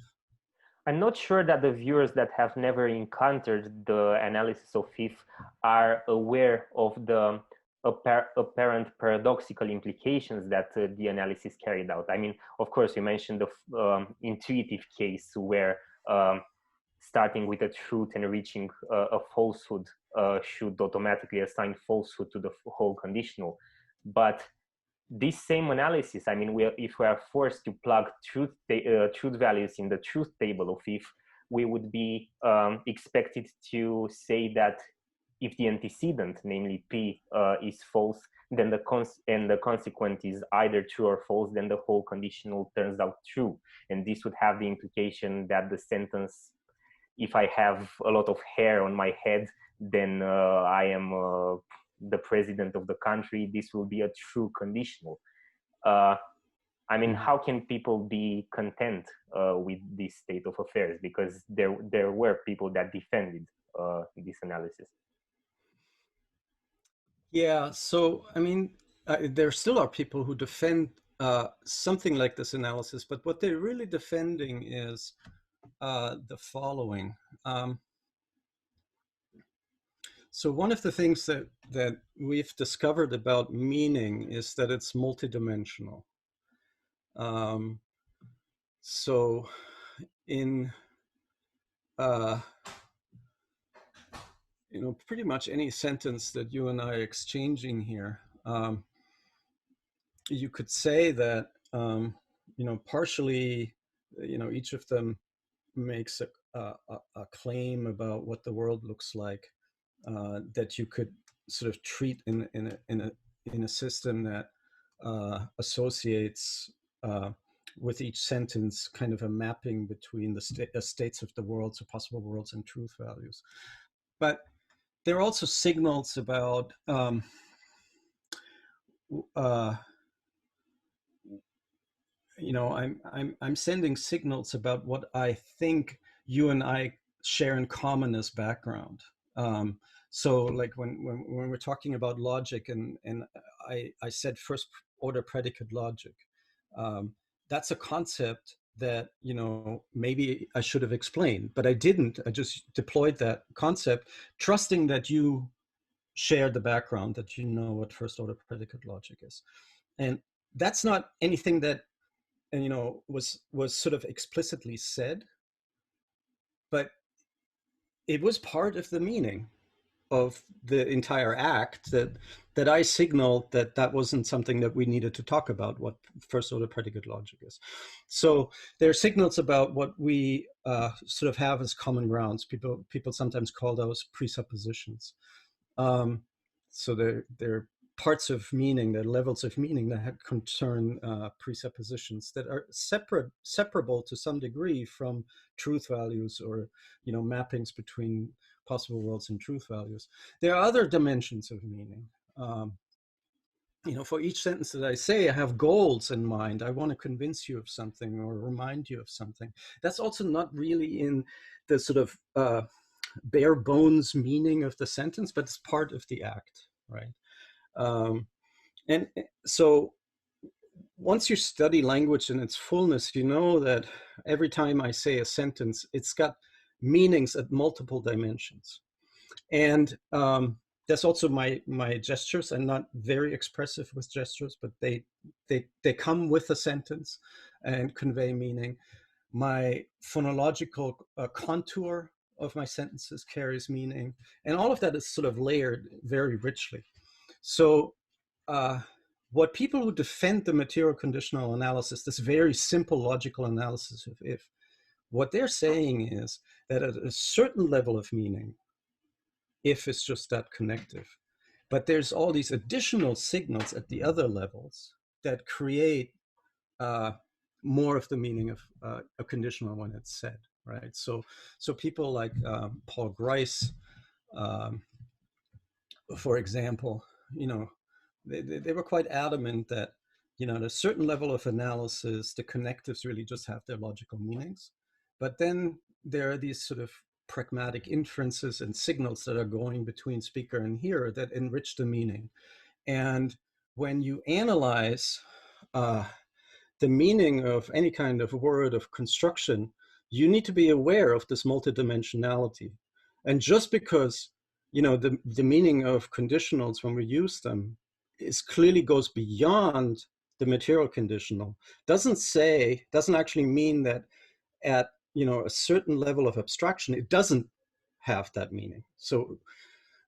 Speaker 1: I'm not sure that the viewers that have never encountered the analysis of if are aware of the apparent paradoxical implications that the analysis carried out. I mean, of course, you mentioned the intuitive case where starting with a truth and reaching a falsehood should automatically assign falsehood to the whole conditional. But this same analysis, I mean, if we are forced to plug truth values in the truth table of if, we would be expected to say that if the antecedent, namely P, is false, then the consequent is either true or false, then the whole conditional turns out true. And this would have the implication that the sentence, if I have a lot of hair on my head, then I am the president of the country. This will be a true conditional. I mean, how can people be content with this state of affairs? Because there were people that defended this analysis.
Speaker 2: Yeah, so I mean, there still are people who defend something like this analysis, but what they're really defending is the following. So one of the things that we've discovered about meaning is that it's multidimensional. So in you know, pretty much any sentence that you and I are exchanging here, you could say that you know, partially, you know, each of them makes a claim about what the world looks like, that you could sort of treat in a system that associates with each sentence kind of a mapping between the states of the world, so possible worlds and truth values. But there are also signals about you know, I'm sending signals about what I think you and I share in common as background. So like when we're talking about logic, and I said first order predicate logic, that's a concept that, you know, maybe I should have explained, but I didn't. I just deployed that concept, trusting that you share the background, that you know what first order predicate logic is. And that's not anything that, you know, was sort of explicitly said, but it was part of the meaning of the entire act, that I signaled that wasn't something that we needed to talk about, what first order predicate logic is. So there are signals about what we sort of have as common grounds. People sometimes call those presuppositions. So they're parts of meaning, they're levels of meaning that concern presuppositions that are separable to some degree from truth values, or, you know, mappings between possible worlds and truth values. There are other dimensions of meaning. You know, for each sentence that I say, I have goals in mind. I want to convince you of something or remind you of something. That's also not really in the sort of bare bones meaning of the sentence, but it's part of the act, right? And so once you study language in its fullness, you know that every time I say a sentence, it's got meanings at multiple dimensions. And that's also my gestures. I'm not very expressive with gestures, but they come with a sentence and convey meaning. My phonological contour of my sentences carries meaning, and all of that is sort of layered very richly. So what people who defend the material conditional analysis, this very simple logical analysis of if, what they're saying is that at a certain level of meaning, if is just that connective. But there's all these additional signals at the other levels that create more of the meaning of a conditional when it's said, right? So people like Paul Grice, for example, they were quite adamant that, at a certain level of analysis, the connectives really just have their logical meanings. But then there are these sort of pragmatic inferences and signals that are going between speaker and hearer that enrich the meaning. And when you analyze the meaning of any kind of word of construction, you need to be aware of this multidimensionality. And just because, the meaning of conditionals when we use them is clearly goes beyond the material conditional, doesn't actually mean that at, a certain level of abstraction, it doesn't have that meaning. So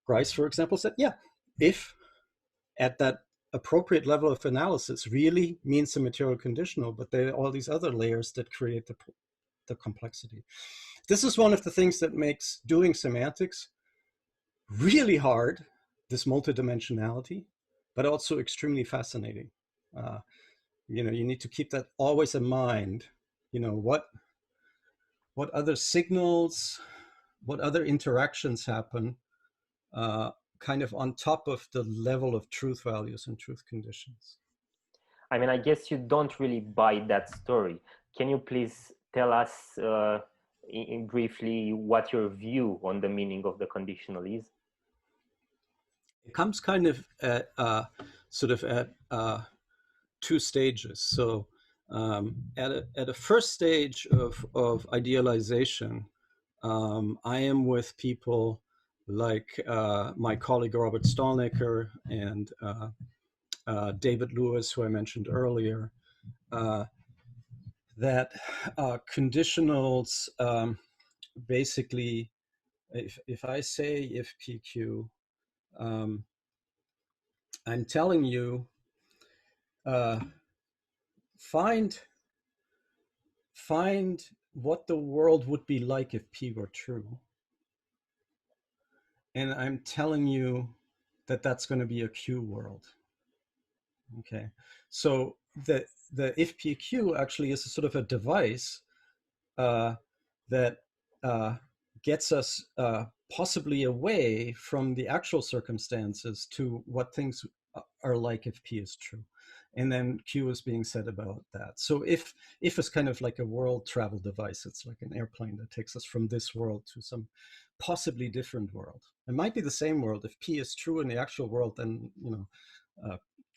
Speaker 2: Grice, for example, said, yeah, if at that appropriate level of analysis really means the material conditional, but there are all these other layers that create the complexity. This is one of the things that makes doing semantics really hard, this multidimensionality, but also extremely fascinating. You need to keep that always in mind. What other signals, what other interactions happen kind of on top of the level of truth values and truth conditions.
Speaker 1: I mean, I guess you don't really buy that story. Can you please tell us briefly what your view on the meaning of the conditional is?
Speaker 2: It comes kind of at two stages. So at a first stage of idealization, I am with people like my colleague Robert Stolnecker and David Lewis, who I mentioned earlier, that conditionals basically, if I say if PQ, I'm telling you, find what the world would be like if P were true. And I'm telling you that that's going to be a Q world. Okay, so the if PQ actually is a sort of a device that gets us possibly away from the actual circumstances to what things are like if P is true. And then Q is being said about that. So if is kind of like a world travel device, it's like an airplane that takes us from this world to some possibly different world. It might be the same world. If P is true in the actual world, then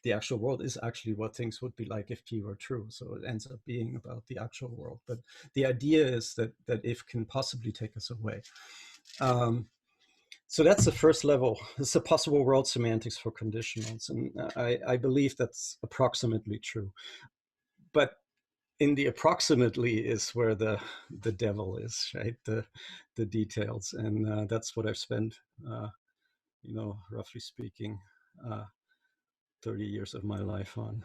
Speaker 2: the actual world is actually what things would be like if P were true. So it ends up being about the actual world. But the idea is that if can possibly take us away. So that's the first level. It's a possible world semantics for conditionals. And I believe that's approximately true. But in the approximately is where the devil is, right? The details. And that's what I've spent, roughly speaking, 30 years of my life on.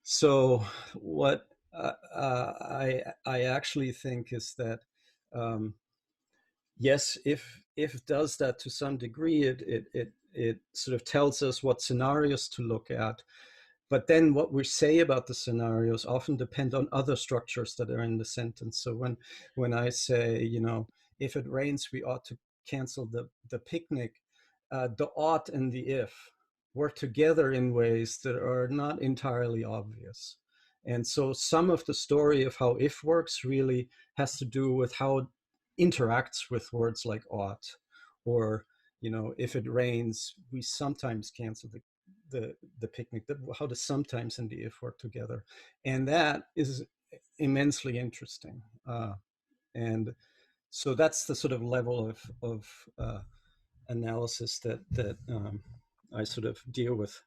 Speaker 2: So what I actually think is that, yes, if does that to some degree, it sort of tells us what scenarios to look at. But then what we say about the scenarios often depend on other structures that are in the sentence. So when I say, if it rains, we ought to cancel the picnic, the ought and the if work together in ways that are not entirely obvious. And so some of the story of how if works really has to do with how it interacts with words like ought, or, if it rains, we sometimes cancel the picnic, how the sometimes and the if work together. And that is immensely interesting. And so that's the sort of level of analysis that I sort of deal with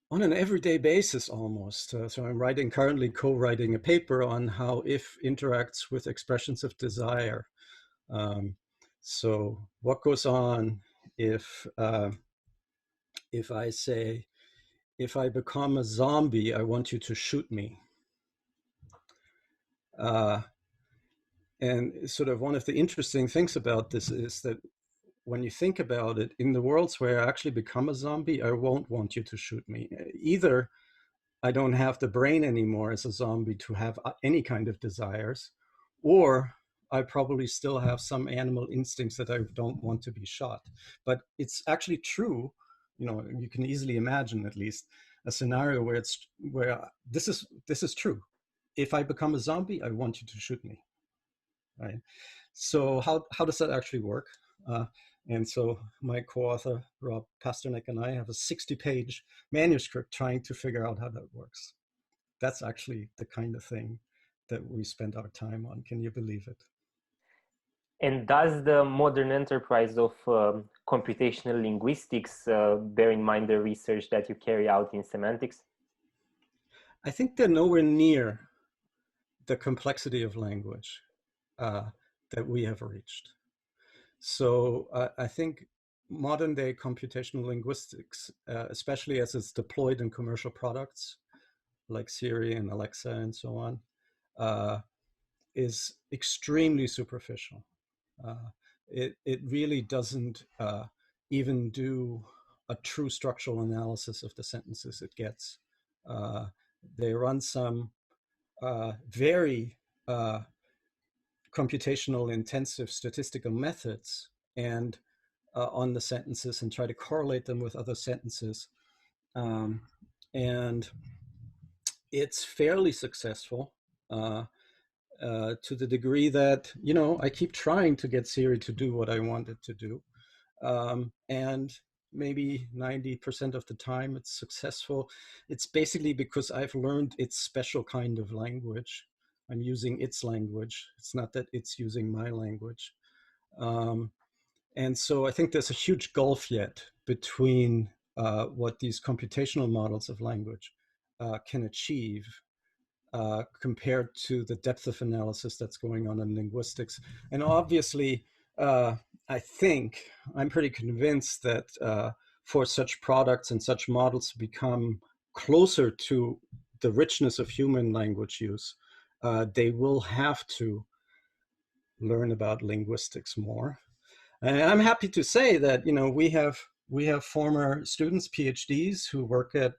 Speaker 2: on an everyday basis almost. So I'm currently co-writing a paper on how if interacts with expressions of desire. So what goes on if I say, if I become a zombie, I want you to shoot me. And sort of one of the interesting things about this is that when you think about it, in the worlds where I actually become a zombie, I won't want you to shoot me. Either I don't have the brain anymore as a zombie to have any kind of desires, or I probably still have some animal instincts that I don't want to be shot. But it's actually true, you can easily imagine at least a scenario where this is true. If I become a zombie, I want you to shoot me, right? So how does that actually work? And so my co-author Rob Pasternak and I have a 60-page manuscript trying to figure out how that works. That's actually the kind of thing that we spend our time on. Can you believe it?
Speaker 1: And does the modern enterprise of computational linguistics bear in mind the research that you carry out in semantics?
Speaker 2: I think they're nowhere near the complexity of language that we have reached. So I think modern day computational linguistics, especially as it's deployed in commercial products like Siri and Alexa and so on, is extremely superficial. It really doesn't even do a true structural analysis of the sentences it gets. They run some very computational intensive statistical methods and on the sentences and try to correlate them with other sentences. And it's fairly successful to the degree that, I keep trying to get Siri to do what I want it to do. And maybe 90% of the time it's successful. It's basically because I've learned its special kind of language. I'm using its language. It's not that it's using my language. And so I think there's a huge gulf yet between what these computational models of language can achieve compared to the depth of analysis that's going on in linguistics. And obviously, I think I'm pretty convinced that for such products and such models to become closer to the richness of human language use, they will have to learn about linguistics more. And I'm happy to say that we have former students, PhDs, who work at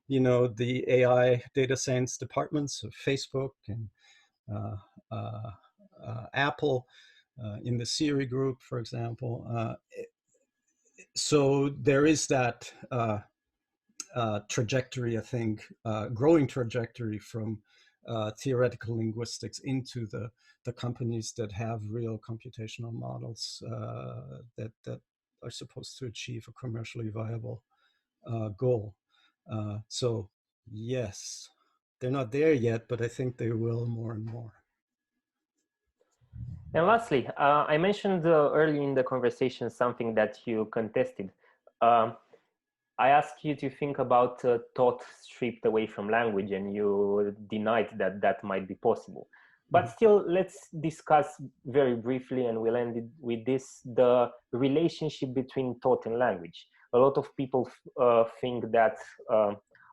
Speaker 2: the AI data science departments of Facebook and Apple, in the Siri group, for example. So there is that trajectory, I think, growing trajectory from theoretical linguistics into the companies that have real computational models that are supposed to achieve a commercially viable goal. So yes, they're not there yet, but I think they will more and more.
Speaker 1: And lastly, I mentioned early in the conversation something that you contested. I asked you to think about thought stripped away from language, and you denied that that might be possible. But still, let's discuss very briefly, and we'll end it with this, the relationship between thought and language. A lot of people think that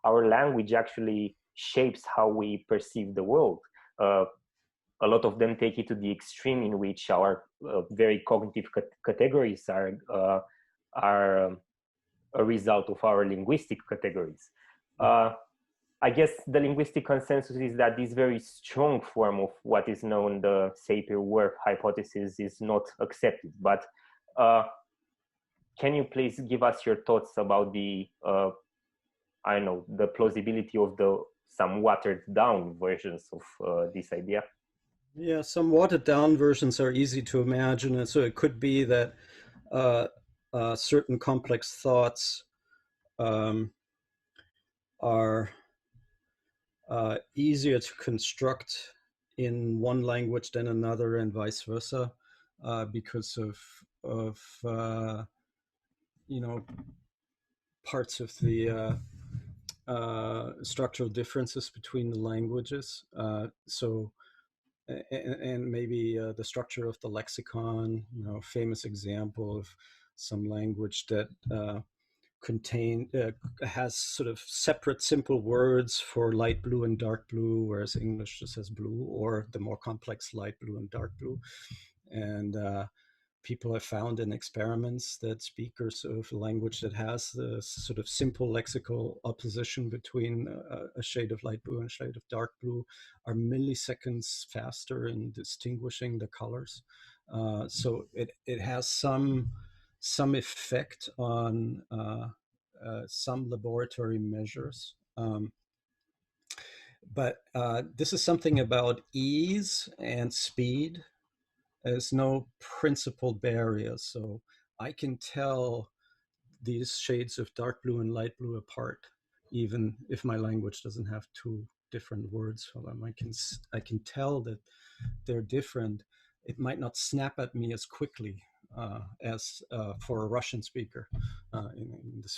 Speaker 1: our language actually shapes how we perceive the world. A lot of them take it to the extreme in which our very cognitive categories are a result of our linguistic categories. I guess the linguistic consensus is that this very strong form of what is known the Sapir-Whorf hypothesis is not accepted. But can you please give us your thoughts about the, I don't know, the plausibility of the some watered down versions of this idea?
Speaker 2: Yeah, some watered down versions are easy to imagine. And so it could be that certain complex thoughts are easier to construct in one language than another, and vice versa, because of parts of the structural differences between the languages. And maybe the structure of the lexicon, famous example of some language that has sort of separate simple words for light blue and dark blue, whereas English just has blue, or the more complex light blue and dark blue. And people have found in experiments that speakers of a language that has the sort of simple lexical opposition between a shade of light blue and a shade of dark blue are milliseconds faster in distinguishing the colors. So it has some effect on some laboratory measures. But this is something about ease and speed. There's no principal barrier. So I can tell these shades of dark blue and light blue apart, even if my language doesn't have two different words for them. I can tell that they're different. It might not snap at me as quickly as for a Russian speaker in this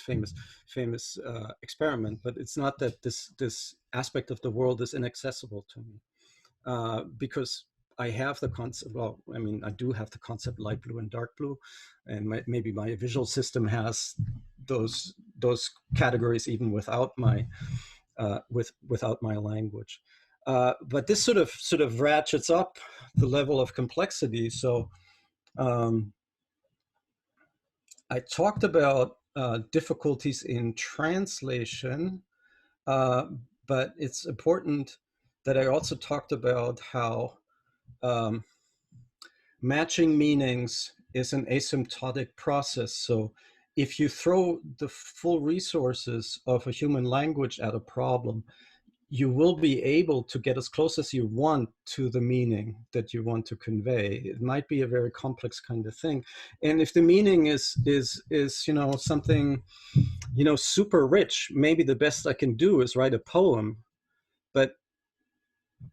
Speaker 2: famous experiment. But it's not that this aspect of the world is inaccessible to me because I have the concept. Well, I mean, I do have the concept light blue and dark blue, and maybe my visual system has those categories even without my without my language. But this sort of ratchets up the level of complexity. So I talked about difficulties in translation, but it's important that I also talked about how matching meanings is an asymptotic process. So if you throw the full resources of a human language at a problem, you will be able to get as close as you want to the meaning that you want to convey. It might be a very complex kind of thing. And if the meaning is something, super rich, maybe the best I can do is write a poem, but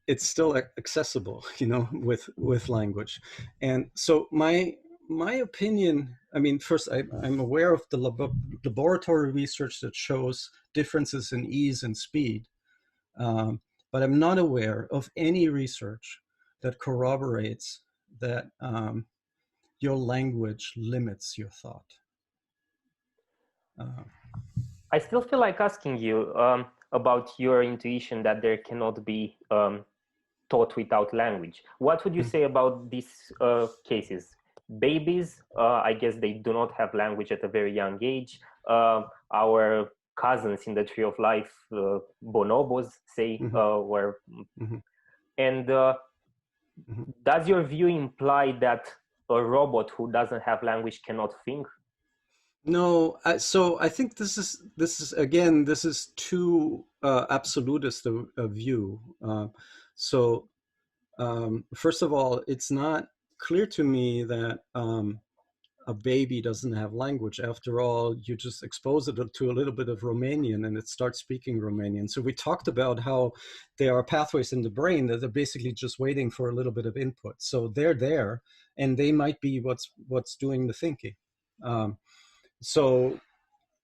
Speaker 2: it's still accessible, with language. And so my opinion, I mean, first, I'm aware of the laboratory research that shows differences in ease and speed. But I'm not aware of any research that corroborates that your language limits your thought.
Speaker 1: I still feel like asking you about your intuition that there cannot be thought without language. What would you say about these cases? Babies, I guess they do not have language at a very young age. Our cousins in the tree of life, bonobos, say, were. And does your view imply that a robot who doesn't have language cannot think?
Speaker 2: No, so I think this is too absolutist a view. So first of all, it's not clear to me that a baby doesn't have language. After all, you just expose it to a little bit of Romanian and it starts speaking Romanian. So we talked about how there are pathways in the brain that are basically just waiting for a little bit of input. So they're there, and they might be what's doing the thinking. So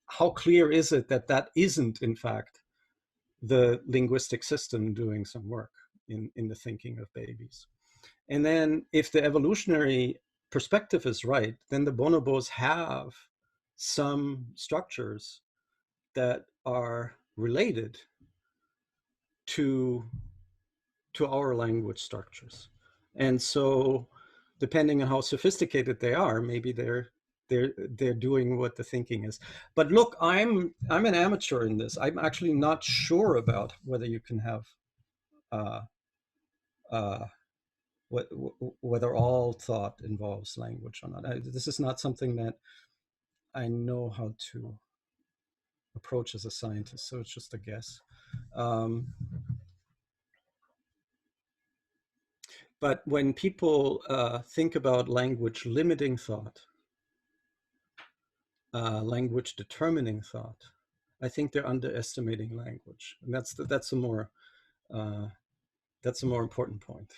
Speaker 2: how clear is it that that isn't, in fact, the linguistic system doing some work in the thinking of babies? And then if the evolutionary perspective is right, then the bonobos have some structures that are related to our language structures. And so depending on how sophisticated they are, maybe they're doing what the thinking is. But look, I'm an amateur in this. I'm actually not sure about whether you can have whether all thought involves language or not. This is not something that I know how to approach as a scientist, so it's just a guess. But when people think about language limiting thought, language determining thought, I think they're underestimating language, and that's a more important point.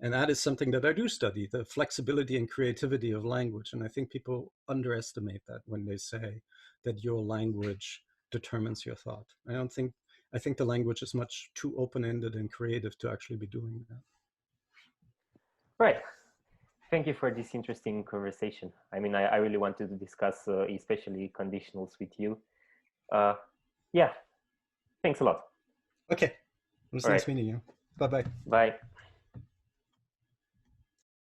Speaker 2: And that is something that I do study, the flexibility and creativity of language. And I think people underestimate that when they say that your language determines your thought. I think the language is much too open-ended and creative to actually be doing that.
Speaker 1: Right. Thank you for this interesting conversation. I mean, I really wanted to discuss especially conditionals with you. Yeah, thanks a lot.
Speaker 2: Okay, it was nice meeting you. Bye-bye.
Speaker 1: Bye.